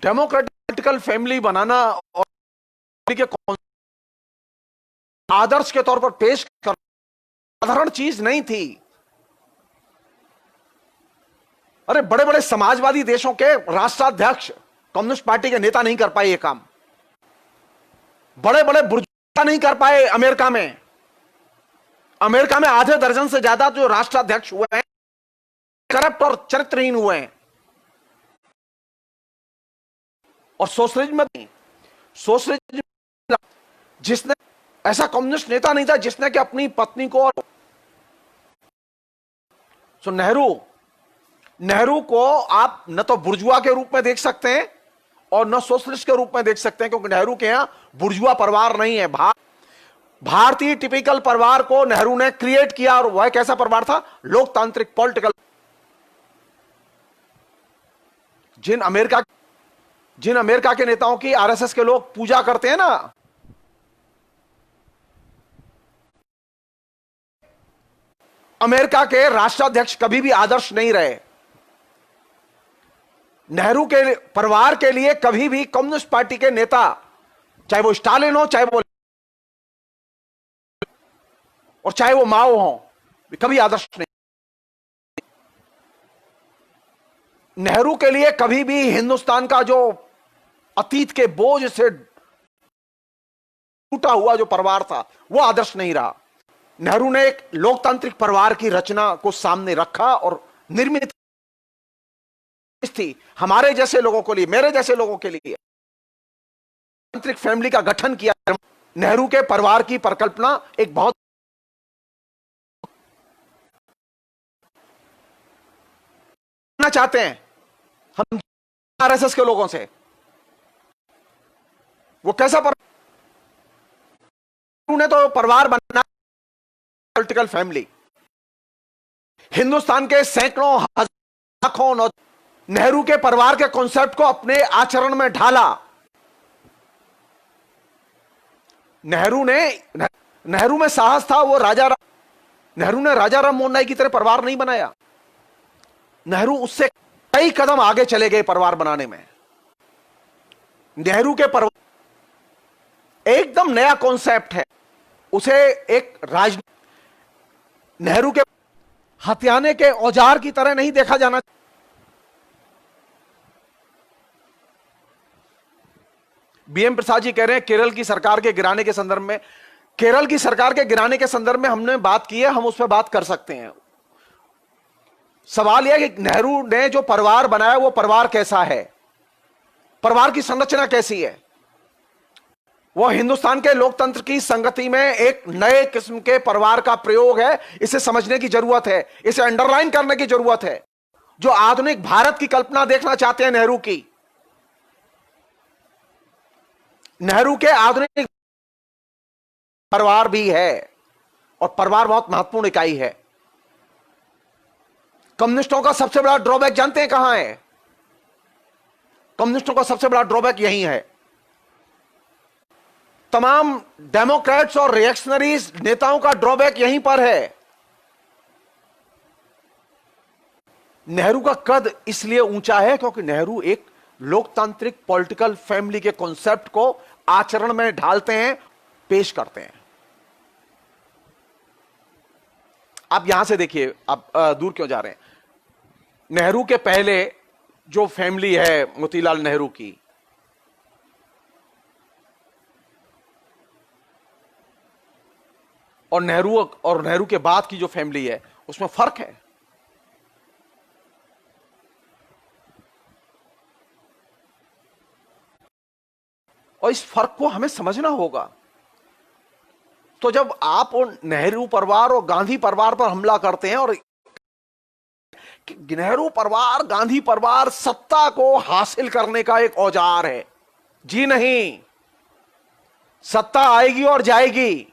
[SPEAKER 1] डेमोक्रेटिक पॉलिटिकल फैमिली बनाना और के आदर्श के तौर पर पेश करना साधारण चीज नहीं थी। अरे बड़े बड़े समाजवादी देशों के राष्ट्राध्यक्ष, कम्युनिस्ट पार्टी के नेता नहीं कर पाए ये काम। बड़े बड़े बुर्जुआ नहीं कर पाए। अमेरिका में आधे दर्जन से ज्यादा जो राष्ट्राध्यक्ष हुए हैं करप्ट और चरित्रहीन हुए हैं। और सोशलिज्म जिसने, ऐसा कम्युनिस्ट नेता नहीं था जिसने कि अपनी पत्नी को, सो नेहरू को आप न तो बुर्जुआ के रूप में देख सकते हैं और न सोशलिस्ट के रूप में देख सकते हैं, क्योंकि नेहरू के यहां बुर्जुआ परिवार नहीं है। भारतीय टिपिकल परिवार को नेहरू ने क्रिएट किया, और वह कैसा परिवार था? लोकतांत्रिक पॉलिटिकल। जिन अमेरिका के नेताओं की आरएसएस के लोग पूजा करते हैं ना, अमेरिका के राष्ट्राध्यक्ष कभी भी आदर्श नहीं रहे। नेहरू के परिवार के लिए कभी भी कम्युनिस्ट पार्टी के नेता, चाहे वो स्टालिन हो, चाहे वो और चाहे वो माओ हो, कभी आदर्श नहीं। नेहरू के लिए कभी भी हिंदुस्तान का जो अतीत के बोझ से टूटा हुआ जो परिवार था वो आदर्श नहीं रहा। नेहरू ने एक लोकतांत्रिक परिवार की रचना को सामने रखा और निर्मित थी हमारे जैसे लोगों के लिए, मेरे जैसे लोगों के लिए लोकतांत्रिक फैमिली का गठन किया। नेहरू के परिवार की परिकल्पना एक बहुत चाहते हैं हम आरएसएस के लोगों से। वो कैसा ने तो परिवार बना, पॉलिटिकल फैमिली, हिंदुस्तान के सैकड़ों लाखों नेहरू के परिवार के कॉन्सेप्ट को अपने आचरण में ढाला। नेहरू में साहस था। वो नेहरू ने राजा राम मोहन राय की तरह परिवार नहीं बनाया। नेहरू उससे कई कदम आगे चले गए परिवार बनाने में। नेहरू के परिवार एकदम नया कॉन्सेप्ट है। उसे एक नेहरू के हथियाने के औजार की तरह नहीं देखा जाना। बीएम प्रसाद जी कह रहे हैं केरल की सरकार के गिराने के संदर्भ में, केरल की सरकार के गिराने के संदर्भ में हमने बात की है, हम उस पर बात कर सकते हैं। सवाल यह कि नेहरू ने जो परिवार बनाया वो परिवार कैसा है, परिवार की संरचना कैसी है। वो हिंदुस्तान के लोकतंत्र की संगति में एक नए किस्म के परिवार का प्रयोग है। इसे समझने की जरूरत है, इसे अंडरलाइन करने की जरूरत है। जो आधुनिक भारत की कल्पना देखना चाहते हैं नेहरू की, नेहरू के आधुनिक परिवार भी है, और परिवार बहुत महत्वपूर्ण इकाई है। कम्युनिस्टों का सबसे बड़ा ड्रॉबैक जानते हैं कहां है? कम्युनिस्टों का सबसे बड़ा ड्रॉबैक यही है। तमाम डेमोक्रेट्स और रिएक्शनरीज नेताओं का ड्रॉबैक यहीं पर है। नेहरू का कद इसलिए ऊंचा है क्योंकि नेहरू एक लोकतांत्रिक पॉलिटिकल फैमिली के कॉन्सेप्ट को आचरण में ढालते हैं, पेश करते हैं। आप यहां से देखिए, आप दूर क्यों जा रहे हैं। नेहरू के पहले जो फैमिली है मोतीलाल नेहरू की, और नेहरू के बाद की जो फैमिली है, उसमें फर्क है। और इस फर्क को हमें समझना होगा। तो जब आप नेहरू परिवार और गांधी परिवार पर हमला करते हैं, और नेहरू परिवार गांधी परिवार सत्ता को हासिल करने का एक औजार है, जी नहीं, सत्ता आएगी और जाएगी।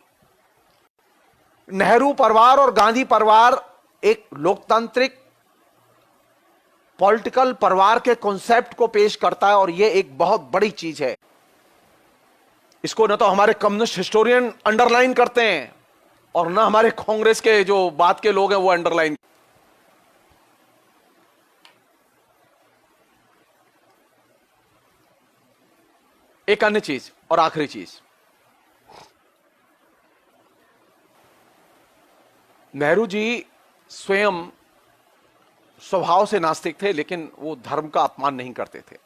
[SPEAKER 1] नेहरू परिवार और गांधी परिवार एक लोकतांत्रिक पॉलिटिकल परिवार के कॉन्सेप्ट को पेश करता है, और यह एक बहुत बड़ी चीज है। इसको न तो हमारे कम्युनिस्ट हिस्टोरियन अंडरलाइन करते हैं, और न हमारे कांग्रेस के जो बात के लोग हैं वो अंडरलाइन। एक अन्य चीज और आखिरी चीज, नेहरू जी स्वयं स्वभाव से नास्तिक थे, लेकिन वो धर्म का अपमान नहीं करते थे।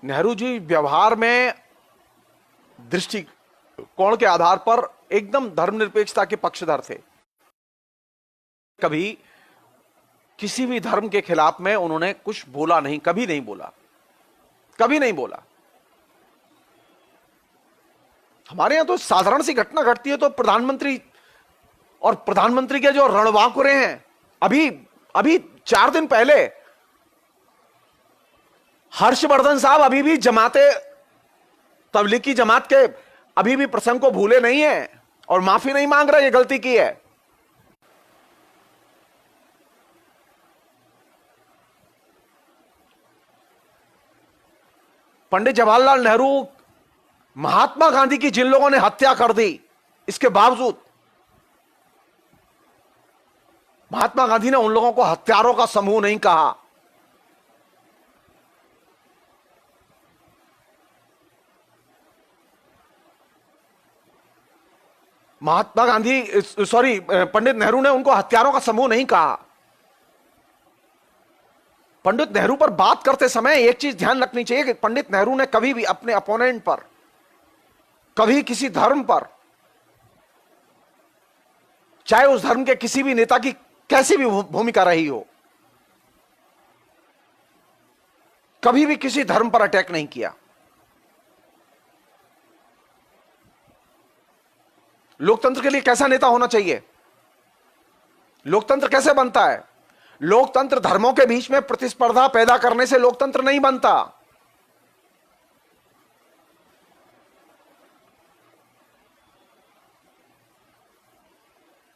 [SPEAKER 1] नेहरू जी व्यवहार में दृष्टिकोण के आधार पर एकदम धर्मनिरपेक्षता के पक्षधर थे। कभी किसी भी धर्म के खिलाफ में उन्होंने कुछ बोला नहीं, कभी नहीं बोला, कभी नहीं बोला। हमारे यहां तो साधारण सी घटना घटती है तो प्रधानमंत्री के जो रणबांकुरे हैं, अभी 4 दिन पहले हर्षवर्धन साहब अभी भी जमाते तबलीगी जमात के अभी भी प्रसंग को भूले नहीं है, और माफी नहीं मांग रहे, ये गलती की है। पंडित जवाहरलाल नेहरू, महात्मा गांधी की जिन लोगों ने हत्या कर दी, इसके बावजूद महात्मा गांधी ने उन लोगों को हत्यारों का समूह नहीं कहा। पंडित नेहरू ने उनको हत्यारों का समूह नहीं कहा। पंडित नेहरू पर बात करते समय एक चीज ध्यान रखनी चाहिए कि पंडित नेहरू ने कभी भी अपने अपोनेंट पर, कभी किसी धर्म पर, चाहे उस धर्म के किसी भी नेता की कैसी भी भूमिका रही हो, कभी भी किसी धर्म पर अटैक नहीं किया। लोकतंत्र के लिए कैसा नेता होना चाहिए? लोकतंत्र कैसे बनता है? लोकतंत्र धर्मों के बीच में प्रतिस्पर्धा पैदा करने से लोकतंत्र नहीं बनता।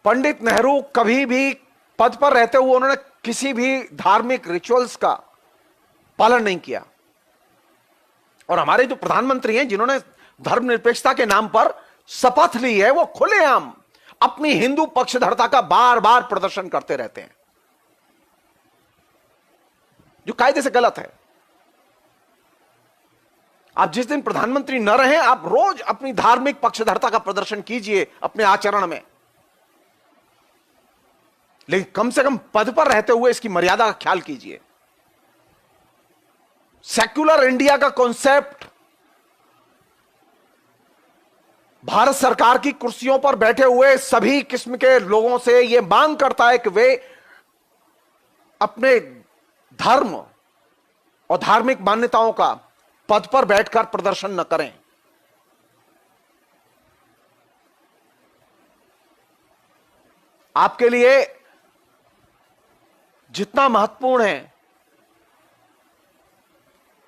[SPEAKER 1] पंडित नेहरू कभी भी पद पर रहते हुए उन्होंने किसी भी धार्मिक रिचुअल्स का पालन नहीं किया। और हमारे जो प्रधानमंत्री हैं जिन्होंने धर्मनिरपेक्षता के नाम पर शपथ ली है, वो खुलेआम अपनी हिंदू पक्षधरता का बार बार प्रदर्शन करते रहते हैं, जो कायदे से गलत है। आप जिस दिन प्रधानमंत्री न रहे, आप रोज अपनी धार्मिक पक्षधरता का प्रदर्शन कीजिए अपने आचरण में। लेकिन कम से कम पद पर रहते हुए इसकी मर्यादा का ख्याल कीजिए। सेक्युलर इंडिया का कॉन्सेप्ट भारत सरकार की कुर्सियों पर बैठे हुए सभी किस्म के लोगों से यह मांग करता है कि वे अपने धर्म और धार्मिक मान्यताओं का पद पर बैठकर प्रदर्शन न करें। आपके लिए जितना महत्वपूर्ण है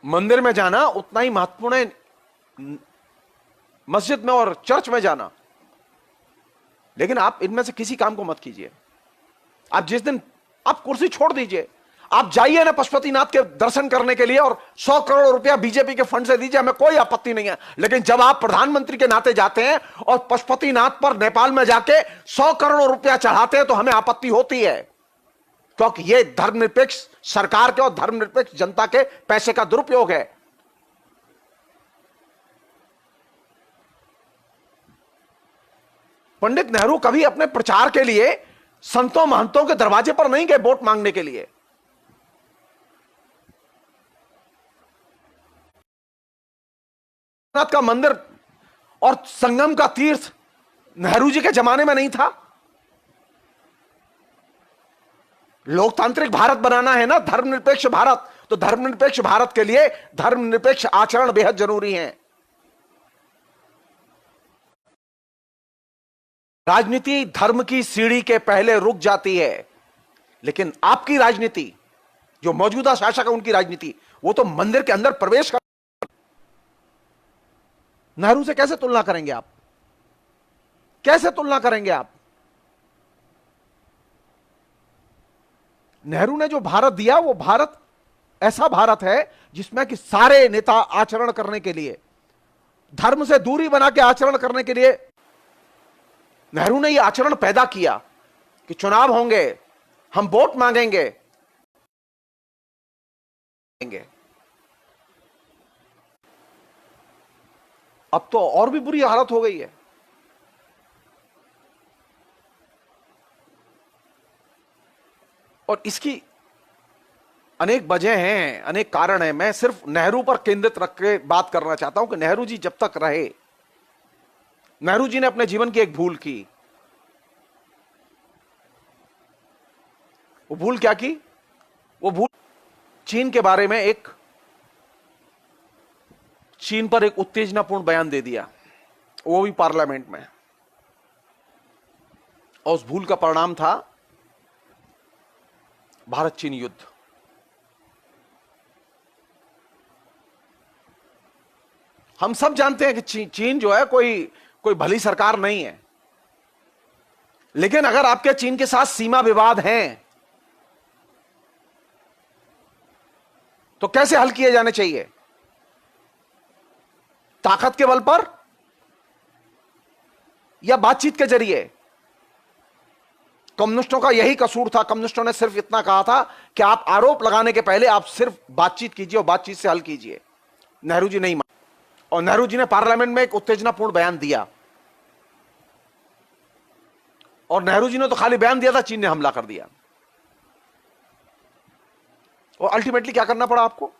[SPEAKER 1] मंदिर में जाना, उतना ही महत्वपूर्ण है मस्जिद में और चर्च में जाना। लेकिन आप इनमें से किसी काम को मत कीजिए। आप जिस दिन आप कुर्सी छोड़ दीजिए, आप जाइए ना पशुपतिनाथ के दर्शन करने के लिए और 100 करोड़ रुपया बीजेपी के फंड से दीजिए, हमें कोई आपत्ति नहीं है। लेकिन जब आप प्रधानमंत्री के नाते जाते हैं और पशुपतिनाथ पर नेपाल में जाके 100 करोड़ रुपया चढ़ाते हैं तो हमें आपत्ति होती है, क्योंकि यह धर्मनिरपेक्ष सरकार के और धर्मनिरपेक्ष जनता के पैसे का दुरुपयोग है। पंडित नेहरू कभी अपने प्रचार के लिए संतों महंतों के दरवाजे पर नहीं गए वोट मांगने के लिए। नाथ का मंदिर और संगम का तीर्थ नेहरू जी के जमाने में नहीं था। लोकतांत्रिक भारत बनाना है ना, धर्मनिरपेक्ष भारत, तो धर्मनिरपेक्ष भारत के लिए धर्मनिरपेक्ष आचरण बेहद जरूरी है। राजनीति धर्म की सीढ़ी के पहले रुक जाती है, लेकिन आपकी राजनीति, जो मौजूदा शासक है उनकी राजनीति, वो तो मंदिर के अंदर प्रवेश कर। नेहरू से कैसे तुलना करेंगे आप? कैसे तुलना करेंगे आप? नेहरू ने जो भारत दिया वो भारत ऐसा भारत है जिसमें कि सारे नेता आचरण करने के लिए, धर्म से दूरी बना के आचरण करने के लिए नेहरू ने यह आचरण पैदा किया कि चुनाव होंगे, हम वोट मांगेंगे। अब तो और भी बुरी हालत हो गई है। और इसकी अनेक वजह हैं, अनेक कारण हैं। मैं सिर्फ नेहरू पर केंद्रित रख के बात करना चाहता हूं कि नेहरू जी जब तक रहे, नेहरू जी ने अपने जीवन की एक भूल की। वो भूल क्या की? वो भूल चीन के बारे में चीन पर एक उत्तेजनापूर्ण बयान दे दिया, वो भी पार्लियामेंट में। और उस भूल का परिणाम था भारत चीन युद्ध। हम सब जानते हैं कि चीन जो है कोई भली सरकार नहीं है। लेकिन अगर आपके चीन के साथ सीमा विवाद हैं तो कैसे हल किए जाने चाहिए? ताकत के बल पर या बातचीत के जरिए? कम्युनिस्टों का यही कसूर था। कम्युनिस्टों ने सिर्फ इतना कहा था कि आप आरोप लगाने के पहले आप सिर्फ बातचीत कीजिए और बातचीत से हल कीजिए। नेहरू जी नहीं माने और नेहरू जी ने पार्लियामेंट में एक उत्तेजनापूर्ण बयान दिया। और नेहरू जी ने तो खाली बयान दिया था, चीन ने हमला कर दिया। और अल्टीमेटली क्या करना पड़ा आपको?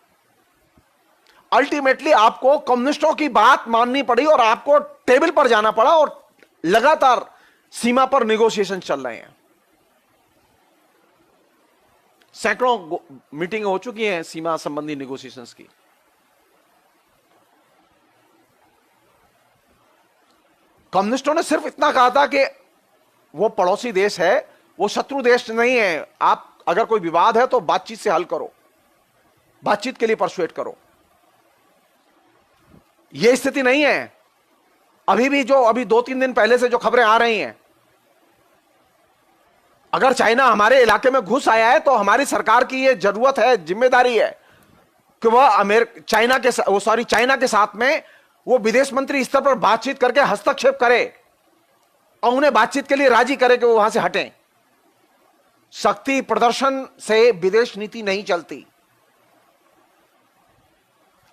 [SPEAKER 1] अल्टीमेटली आपको कम्युनिस्टों की बात माननी पड़ी और आपको टेबल पर जाना पड़ा और लगातार सीमा पर नेगोशिएशन चल रहे हैं। सैकड़ों मीटिंग हो चुकी हैं सीमा संबंधी नेगोशिएशंस की। कम्युनिस्टों ने सिर्फ इतना कहा था कि वो पड़ोसी देश है, वो शत्रु देश नहीं है। आप अगर कोई विवाद है तो बातचीत से हल करो, बातचीत के लिए परसुएट करो। यह स्थिति नहीं है। अभी 2-3 दिन पहले से जो खबरें आ रही हैं, अगर चाइना हमारे इलाके में घुस आया है तो हमारी सरकार की यह जरूरत है, जिम्मेदारी है कि वह चाइना के साथ में वो विदेश मंत्री स्तर पर बातचीत करके हस्तक्षेप करे और उन्हें बातचीत के लिए राजी करे कि वो वहां से हटें। शक्ति प्रदर्शन से विदेश नीति नहीं चलती।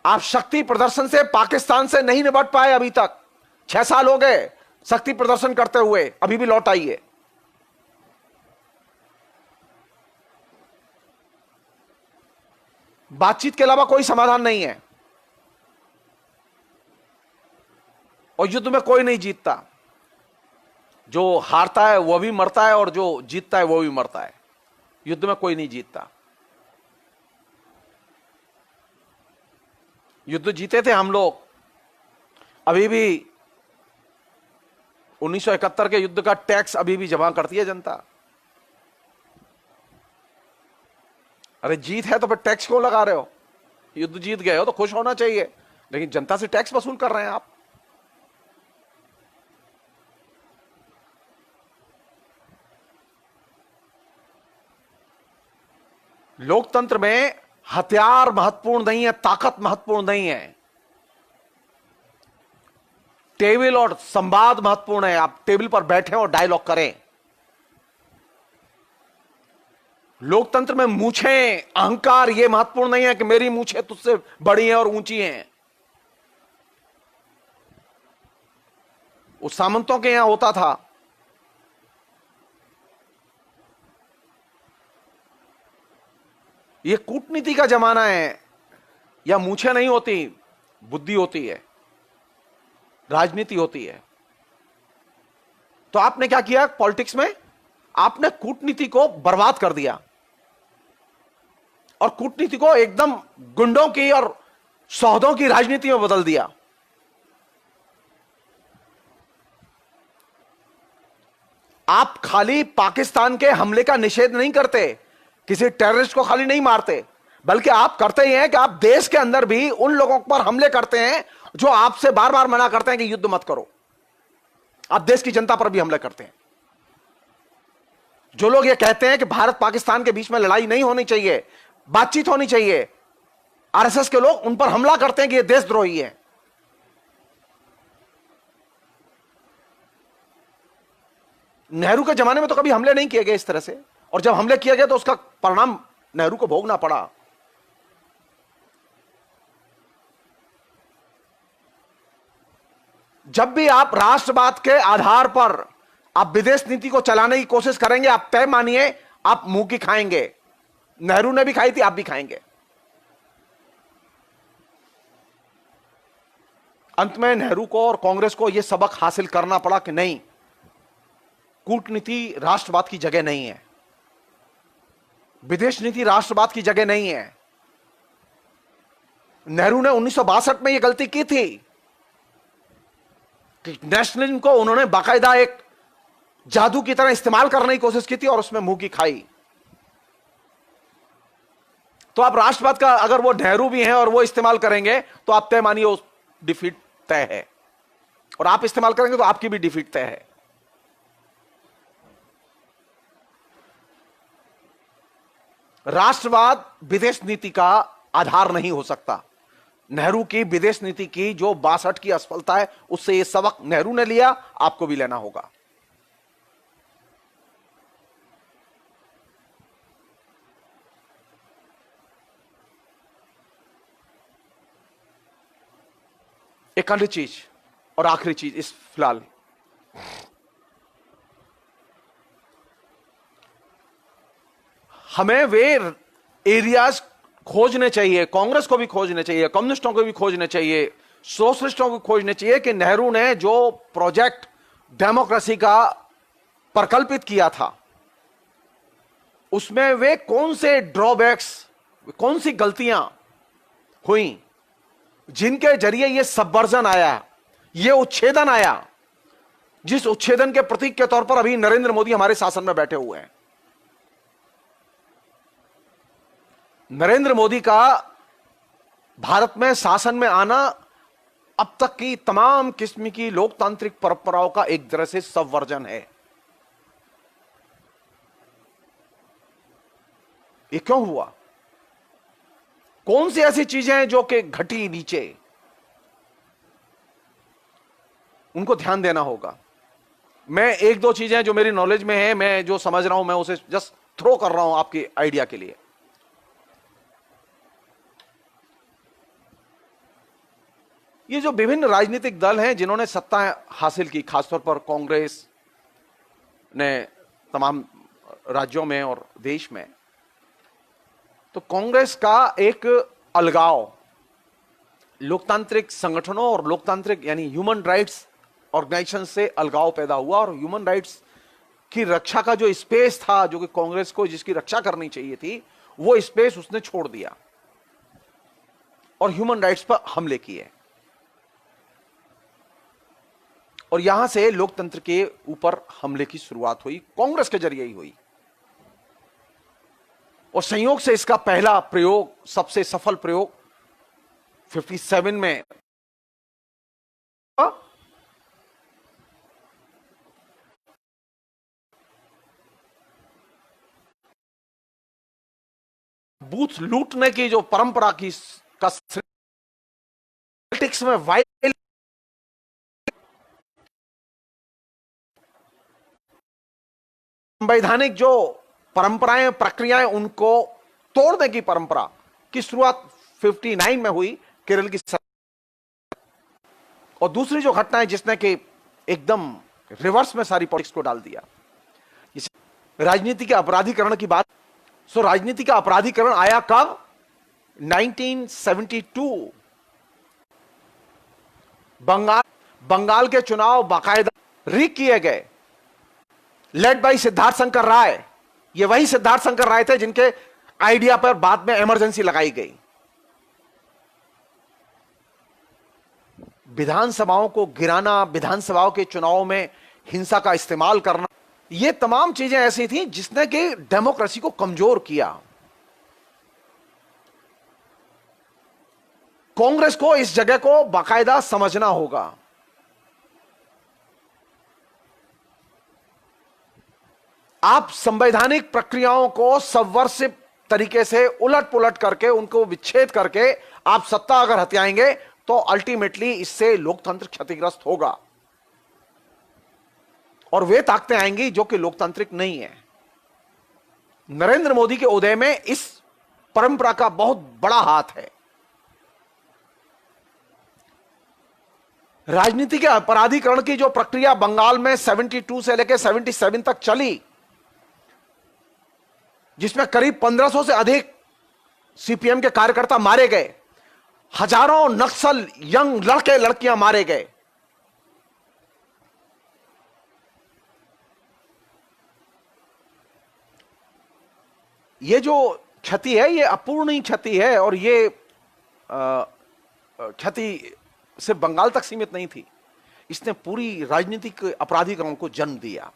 [SPEAKER 1] आप शक्ति प्रदर्शन से पाकिस्तान से नहीं निपट पाए अभी तक। 6 साल हो गए शक्ति प्रदर्शन करते हुए, अभी भी लौट आइए। बातचीत के अलावा कोई समाधान नहीं है। और युद्ध में कोई नहीं जीतता, जो हारता है वो भी मरता है और जो जीतता है वो भी मरता है। युद्ध में कोई नहीं जीतता। युद्ध जीते थे हम लोग, अभी भी 1971 के युद्ध का टैक्स अभी भी जमा करती है जनता। अरे जीत है तो फिर टैक्स क्यों लगा रहे हो? युद्ध जीत गए हो तो खुश होना चाहिए, लेकिन जनता से टैक्स वसूल कर रहे हैं आप। लोकतंत्र में हथियार महत्वपूर्ण नहीं है, ताकत महत्वपूर्ण नहीं है, टेबल और संवाद महत्वपूर्ण है। आप टेबल पर बैठे और डायलॉग करें। लोकतंत्र में मूछें, अहंकार, यह महत्वपूर्ण नहीं है कि मेरी मूछें तुझसे बड़ी हैं और ऊंची हैं। उस सामंतों के यहां होता था। यह कूटनीति का जमाना है। या मूछें नहीं होती, बुद्धि होती है, राजनीति होती है। तो आपने क्या किया पॉलिटिक्स में? आपने कूटनीति को बर्बाद कर दिया और कूटनीति को एकदम गुंडों की और सौदों की राजनीति में बदल दिया। आप खाली पाकिस्तान के हमले का निषेध नहीं करते, किसी टेररिस्ट को खाली नहीं मारते, बल्कि आप करते ही हैं कि आप देश के अंदर भी उन लोगों पर हमले करते हैं जो आपसे बार बार मना करते हैं कि युद्ध मत करो। आप देश की जनता पर भी हमले करते हैं। जो लोग ये कहते हैं कि भारत पाकिस्तान के बीच में लड़ाई नहीं होनी चाहिए, बातचीत होनी चाहिए, आरएसएस के लोग उन पर हमला करते हैं कि ये देशद्रोही है। नेहरू के जमाने में तो कभी हमले नहीं किए गए इस तरह से, और जब हमले किए गए तो उसका परिणाम नेहरू को भोगना पड़ा। जब भी आप राष्ट्रवाद के आधार पर आप विदेश नीति को चलाने की कोशिश करेंगे, आप तय मानिए आप मुंह की खाएंगे। नेहरू ने भी खाई थी, आप भी खाएंगे। अंत में नेहरू को और कांग्रेस को यह सबक हासिल करना पड़ा कि नहीं, कूटनीति राष्ट्रवाद की जगह नहीं है, विदेश नीति राष्ट्रवाद की जगह नहीं है। नेहरू ने 1962 में यह गलती की थी कि नेशनलिज्म को उन्होंने बाकायदा एक जादू की तरह इस्तेमाल करने की कोशिश की थी और उसमें मुंह की खाई। तो आप राष्ट्रवाद का अगर वो नेहरू भी हैं और वो इस्तेमाल करेंगे तो आप तय मानिए उस डिफीट तय है, और आप इस्तेमाल करेंगे तो आपकी भी डिफीट तय है। राष्ट्रवाद विदेश नीति का आधार नहीं हो सकता। नेहरू की विदेश नीति की जो 62 की असफलता है, उससे यह सबक नेहरू ने लिया, आपको भी लेना होगा। एक अन्य चीज और आखिरी चीज इस फिलहाल, हमें वे एरियाज खोजने चाहिए, कांग्रेस को भी खोजने चाहिए, कम्युनिस्टों को भी खोजने चाहिए, सोशलिस्टों को खोजने चाहिए कि नेहरू ने जो प्रोजेक्ट डेमोक्रेसी का प्रकल्पित किया था, उसमें वे कौन से ड्रॉबैक्स, कौन सी गलतियां हुई जिनके जरिए यह सबवर्जन आया, यह उच्छेदन आया, जिस उच्छेदन के प्रतीक के तौर पर अभी नरेंद्र मोदी हमारे शासन में बैठे हुए हैं। नरेंद्र मोदी का भारत में शासन में आना अब तक की तमाम किस्म की लोकतांत्रिक परंपराओं का एक तरह से सबवर्जन है। ये क्यों हुआ? कौन सी ऐसी चीजें हैं जो कि घटी नीचे, उनको ध्यान देना होगा। मैं एक दो चीजें जो मेरी नॉलेज में है, मैं जो समझ रहा हूं, मैं उसे जस्ट थ्रो कर रहा हूं आपके आइडिया के लिए। ये जो विभिन्न राजनीतिक दल हैं जिन्होंने सत्ता हासिल की, खासतौर पर कांग्रेस ने तमाम राज्यों में और देश में, तो कांग्रेस का एक अलगाव लोकतांत्रिक संगठनों और लोकतांत्रिक यानी ह्यूमन राइट्स ऑर्गेनाइजेशन से अलगाव पैदा हुआ, और ह्यूमन राइट्स की रक्षा का जो स्पेस था, जो कि कांग्रेस को जिसकी रक्षा करनी चाहिए थी, वो स्पेस उसने छोड़ दिया और ह्यूमन राइट्स पर हमले किए। और यहां से लोकतंत्र के ऊपर हमले की शुरुआत हुई, कांग्रेस के जरिए ही हुई। और संयोग से इसका पहला प्रयोग, सबसे सफल प्रयोग 57 में बूथ लूटने की जो परंपरा की का पॉलिटिक्स में वाइल्ड संवैधानिक जो परंपराएं प्रक्रियाएं उनको तोड़ने की परंपरा की शुरुआत 59 में हुई केरल की और दूसरी जो घटना है जिसने कि एकदम रिवर्स में सारी पॉलिटिक्स को डाल दिया, राजनीति के अपराधीकरण की बात। सो राजनीति का अपराधीकरण आया कब? 1972 बंगाल के चुनाव बाकायदा रीक किए गए, लेड बाई सिद्धार्थ शंकर राय। ये वही सिद्धार्थ शंकर राय थे जिनके आइडिया पर बाद में इमरजेंसी लगाई गई। विधानसभाओं को गिराना, विधानसभाओं के चुनावों में हिंसा का इस्तेमाल करना, ये तमाम चीजें ऐसी थी जिसने कि डेमोक्रेसी को कमजोर किया। कांग्रेस को इस जगह को बाकायदा समझना होगा। आप संवैधानिक प्रक्रियाओं को सबवर्सिव तरीके से उलट पुलट करके, उनको विच्छेद करके आप सत्ता अगर हथियाएंगे तो अल्टीमेटली इससे लोकतंत्र क्षतिग्रस्त होगा और वे ताकतें आएंगी जो कि लोकतांत्रिक नहीं है। नरेंद्र मोदी के उदय में इस परंपरा का बहुत बड़ा हाथ है। राजनीति के अपराधीकरण की जो प्रक्रिया बंगाल में 72 से लेकर 77 तक चली, जिसमें करीब 1500 से अधिक सीपीएम के कार्यकर्ता मारे गए, हजारों नक्सल यंग लड़के लड़कियां मारे गए, ये जो क्षति है ये अपूर्णीय क्षति है। और ये क्षति सिर्फ बंगाल तक सीमित नहीं थी, इसने पूरी राजनीतिक अपराधीकरण को जन्म दिया।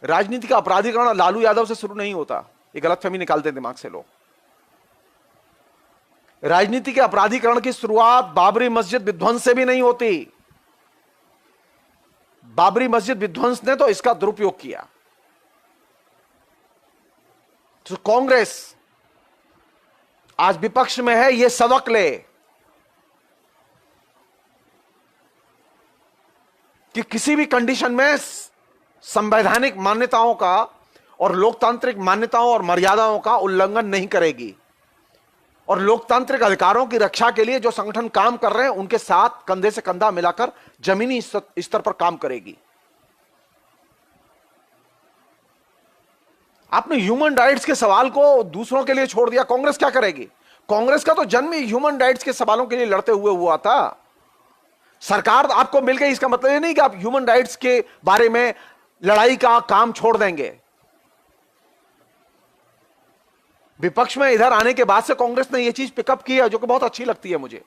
[SPEAKER 1] राजनीति का अपराधीकरण लालू यादव से शुरू नहीं होता, ये गलतफहमी निकालते हैं दिमाग से लोग। राजनीति के अपराधीकरण की शुरुआत बाबरी मस्जिद विध्वंस से भी नहीं होती। बाबरी मस्जिद विध्वंस ने तो इसका दुरुपयोग किया। तो कांग्रेस आज विपक्ष में है, यह सबक ले कि किसी भी कंडीशन में संवैधानिक मान्यताओं का और लोकतांत्रिक मान्यताओं और मर्यादाओं का उल्लंघन नहीं करेगी, और लोकतांत्रिक अधिकारों की रक्षा के लिए जो संगठन काम कर रहे हैं उनके साथ कंधे से कंधा मिलाकर जमीनी स्तर पर काम करेगी। आपने ह्यूमन राइट्स के सवाल को दूसरों के लिए छोड़ दिया, कांग्रेस क्या करेगी? कांग्रेस का तो जन्म ही ह्यूमन राइट्स के सवालों के लिए लड़ते हुए हुआ था। सरकार आपको मिल गई, इसका मतलब ये नहीं कि आप ह्यूमन राइट्स के बारे में लड़ाई का काम छोड़ देंगे। विपक्ष में इधर आने के बाद से कांग्रेस ने यह चीज पिकअप की है, जो कि बहुत अच्छी लगती है मुझे।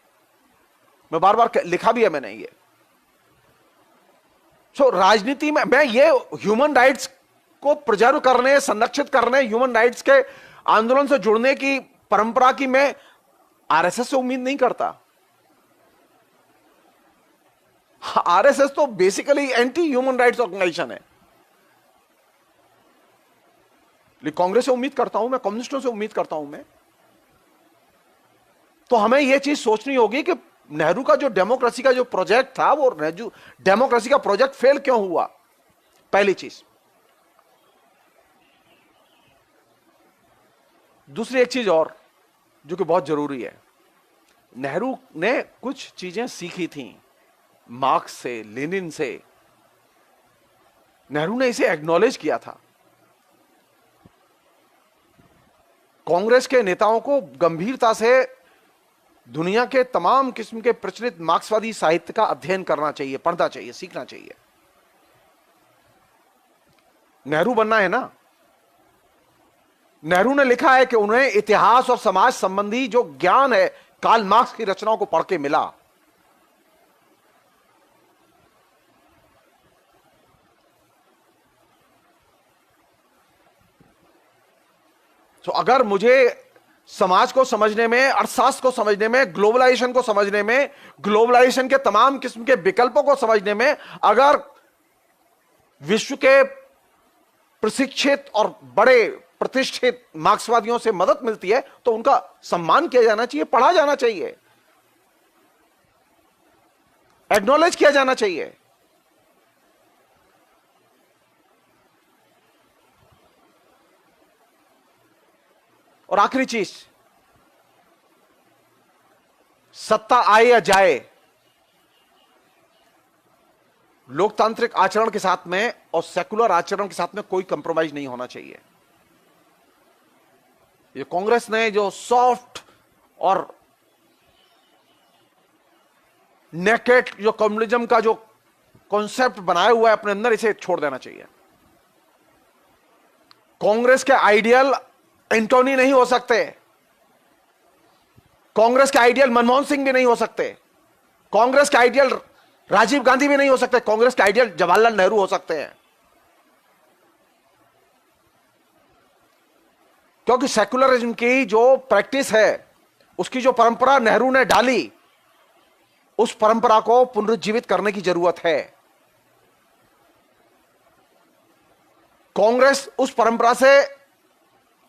[SPEAKER 1] मैं बार बार लिखा भी है मैंने ये। राजनीति में मैं ये ह्यूमन राइट्स को प्रिजर्व करने, संरक्षित करने, ह्यूमन राइट्स के आंदोलन से जुड़ने की परंपरा की मैं आरएसएस से उम्मीद नहीं करता। आरएसएस तो basically anti human rights organisation है। लेकिन कांग्रेस से उम्मीद करता हूं मैं, कम्युनिस्टों से उम्मीद करता हूं मैं। तो हमें यह चीज सोचनी होगी कि नेहरू का जो डेमोक्रेसी का जो प्रोजेक्ट था, वो डेमोक्रेसी का प्रोजेक्ट फेल क्यों हुआ? पहली चीज। दूसरी एक चीज और जो कि बहुत जरूरी है, नेहरू ने कुछ चीजें सीखी थी मार्क्स से, लेनिन से। नेहरू ने इसे एक्नॉलेज किया था। कांग्रेस के नेताओं को गंभीरता से दुनिया के तमाम किस्म के प्रचलित मार्क्सवादी साहित्य का अध्ययन करना चाहिए, पढ़ना चाहिए, सीखना चाहिए। नेहरू बनना है ना। नेहरू ने लिखा है कि उन्हें इतिहास और समाज संबंधी जो ज्ञान है कार्ल मार्क्स की रचनाओं को पढ़ के मिला। तो अगर मुझे समाज को समझने में, अर्थशास्त्र को समझने में, ग्लोबलाइजेशन को समझने में, ग्लोबलाइजेशन के तमाम किस्म के विकल्पों को समझने में अगर विश्व के प्रशिक्षित और बड़े प्रतिष्ठित मार्क्सवादियों से मदद मिलती है तो उनका सम्मान किया जाना चाहिए, पढ़ा जाना चाहिए, एक्नॉलेज किया जाना चाहिए। और आखिरी चीज, सत्ता आए या जाए, लोकतांत्रिक आचरण के साथ में और सेकुलर आचरण के साथ में कोई कंप्रोमाइज नहीं होना चाहिए। ये कांग्रेस ने जो सॉफ्ट और नेकेड जो कम्युनिज्म का जो कॉन्सेप्ट बनाया हुआ है अपने अंदर, इसे छोड़ देना चाहिए। कांग्रेस के आइडियल एंटोनी नहीं हो सकते, कांग्रेस के आइडियल मनमोहन सिंह भी नहीं हो सकते, कांग्रेस के आइडियल राजीव गांधी भी नहीं हो सकते, कांग्रेस के आइडियल जवाहरलाल नेहरू हो सकते हैं। क्योंकि सेकुलरिज्म की जो प्रैक्टिस है, उसकी जो परंपरा नेहरू ने डाली, उस परंपरा को पुनरुज्जीवित करने की जरूरत है। कांग्रेस उस परंपरा से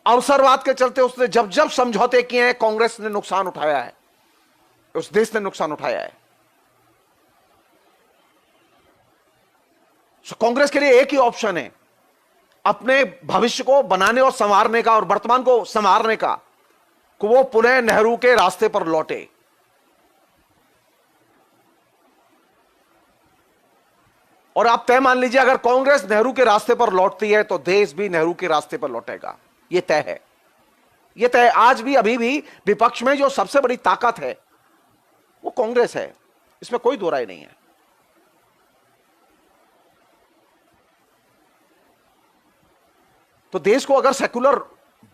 [SPEAKER 1] अवसरवाद के चलते उसने जब जब समझौते किए हैं, कांग्रेस ने नुकसान उठाया है, उस देश ने नुकसान उठाया है। कांग्रेस के लिए एक ही ऑप्शन है, अपने भविष्य को बनाने और संवारने का और वर्तमान को संवारने का, कि वो पुनः नेहरू के रास्ते पर लौटे। और आप तय मान लीजिए, अगर कांग्रेस नेहरू के रास्ते पर लौटती है तो देश भी नेहरू के रास्ते पर लौटेगा। यह तय है, यह तय। आज भी अभी भी विपक्ष में जो सबसे बड़ी ताकत है वो कांग्रेस है, इसमें कोई दो राय नहीं है। तो देश को अगर सेकुलर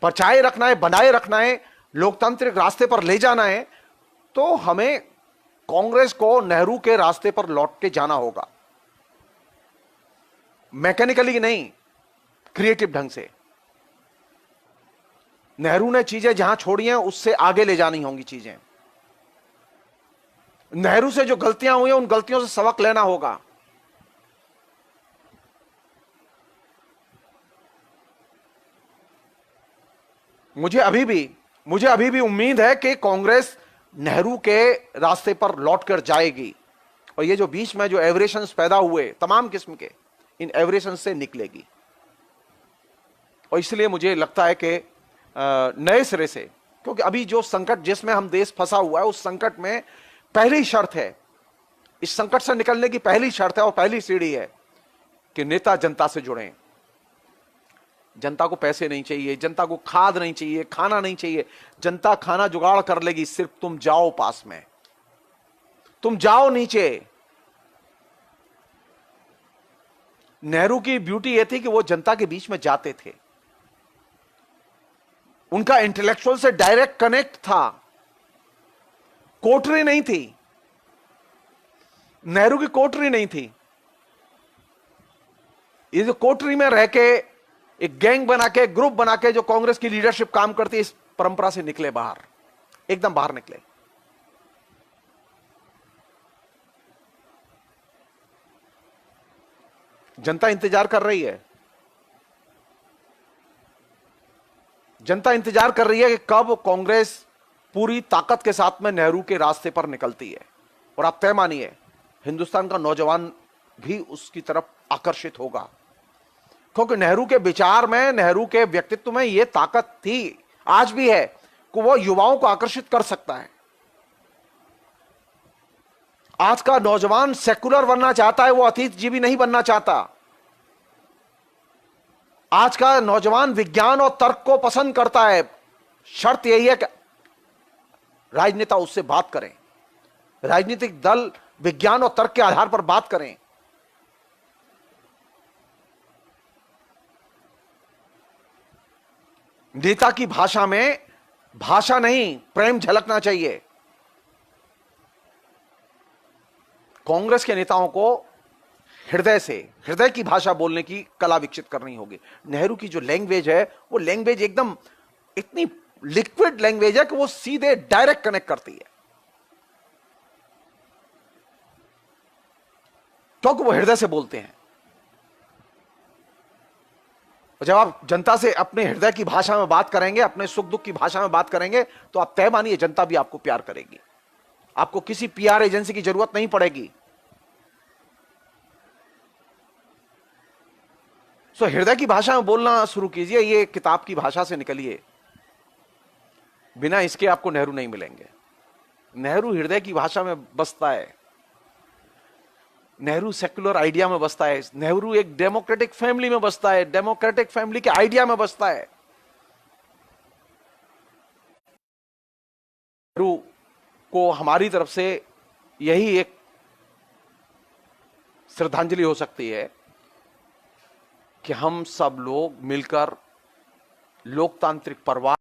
[SPEAKER 1] बचाए रखना है, बनाए रखना है, लोकतांत्रिक रास्ते पर ले जाना है, तो हमें कांग्रेस को नेहरू के रास्ते पर लौट के जाना होगा। मैकेनिकली नहीं, क्रिएटिव ढंग से। नेहरू ने चीजें जहां छोड़ी हैं उससे आगे ले जानी होंगी चीजें। नेहरू से जो गलतियां हुई हैं उन गलतियों से सबक लेना होगा। मुझे अभी भी उम्मीद है कि कांग्रेस नेहरू के रास्ते पर लौटकर जाएगी और ये जो बीच में जो एवरेशंस पैदा हुए तमाम किस्म के, इन एवरेशंस से निकलेगी। और इसलिए मुझे लगता है कि नए सिरे से, क्योंकि अभी जो संकट जिसमें हम देश फंसा हुआ है, उस संकट में पहली शर्त है, इस संकट से निकलने की पहली शर्त है और पहली सीढ़ी है कि नेता जनता से जुड़ें। जनता को पैसे नहीं चाहिए, जनता को खाद नहीं चाहिए, खाना नहीं चाहिए, जनता खाना जुगाड़ कर लेगी, सिर्फ तुम जाओ पास में, तुम जाओ नीचे। नेहरू की ब्यूटी यह थी कि वो जनता के बीच में जाते थे, उनका इंटेलेक्चुअल से डायरेक्ट कनेक्ट था, कोठरी नहीं थी, नेहरू की कोठरी नहीं थी। ये जो कोठरी में रह के एक गैंग बना के, ग्रुप बना के जो कांग्रेस की लीडरशिप काम करती है, इस परंपरा से निकले बाहर, एकदम बाहर निकले। जनता इंतजार कर रही है, जनता इंतजार कर रही है कि कब कांग्रेस पूरी ताकत के साथ में नेहरू के रास्ते पर निकलती है। और आप तय मानिए, हिंदुस्तान का नौजवान भी उसकी तरफ आकर्षित होगा, क्योंकि नेहरू के विचार में, नेहरू के व्यक्तित्व में यह ताकत थी, आज भी है, कि वो युवाओं को आकर्षित कर सकता है। आज का नौजवान सेकुलर बनना चाहता है, वो अतीत जीवी नहीं बनना चाहता। आज का नौजवान विज्ञान और तर्क को पसंद करता है, शर्त यही है कि राजनेता उससे बात करें, राजनीतिक दल विज्ञान और तर्क के आधार पर बात करें। नेता की भाषा में भाषा नहीं, प्रेम झलकना चाहिए। कांग्रेस के नेताओं को हृदय से, हृदय की भाषा बोलने की कला विकसित करनी होगी। नेहरू की जो लैंग्वेज है, वो लैंग्वेज एकदम इतनी लिक्विड लैंग्वेज है कि वो सीधे डायरेक्ट कनेक्ट करती है, क्योंकि वो हृदय से बोलते हैं। जब आप जनता से अपने हृदय की भाषा में बात करेंगे, अपने सुख दुख की भाषा में बात करेंगे, तो आप तय मानिए जनता भी आपको प्यार करेगी। आपको किसी पीआर एजेंसी की जरूरत नहीं पड़ेगी। सो हृदय की भाषा में बोलना शुरू कीजिए। ये किताब की भाषा से निकलिए। बिना इसके आपको नेहरू नहीं मिलेंगे। नेहरू हृदय की भाषा में बसता है, नेहरू सेक्युलर आइडिया में बसता है, नेहरू एक डेमोक्रेटिक फैमिली में बसता है, डेमोक्रेटिक फैमिली के आइडिया में बसता है। नेहरू को हमारी तरफ से यही एक श्रद्धांजलि हो सकती है कि हम सब लोग मिलकर लोकतांत्रिक परिवार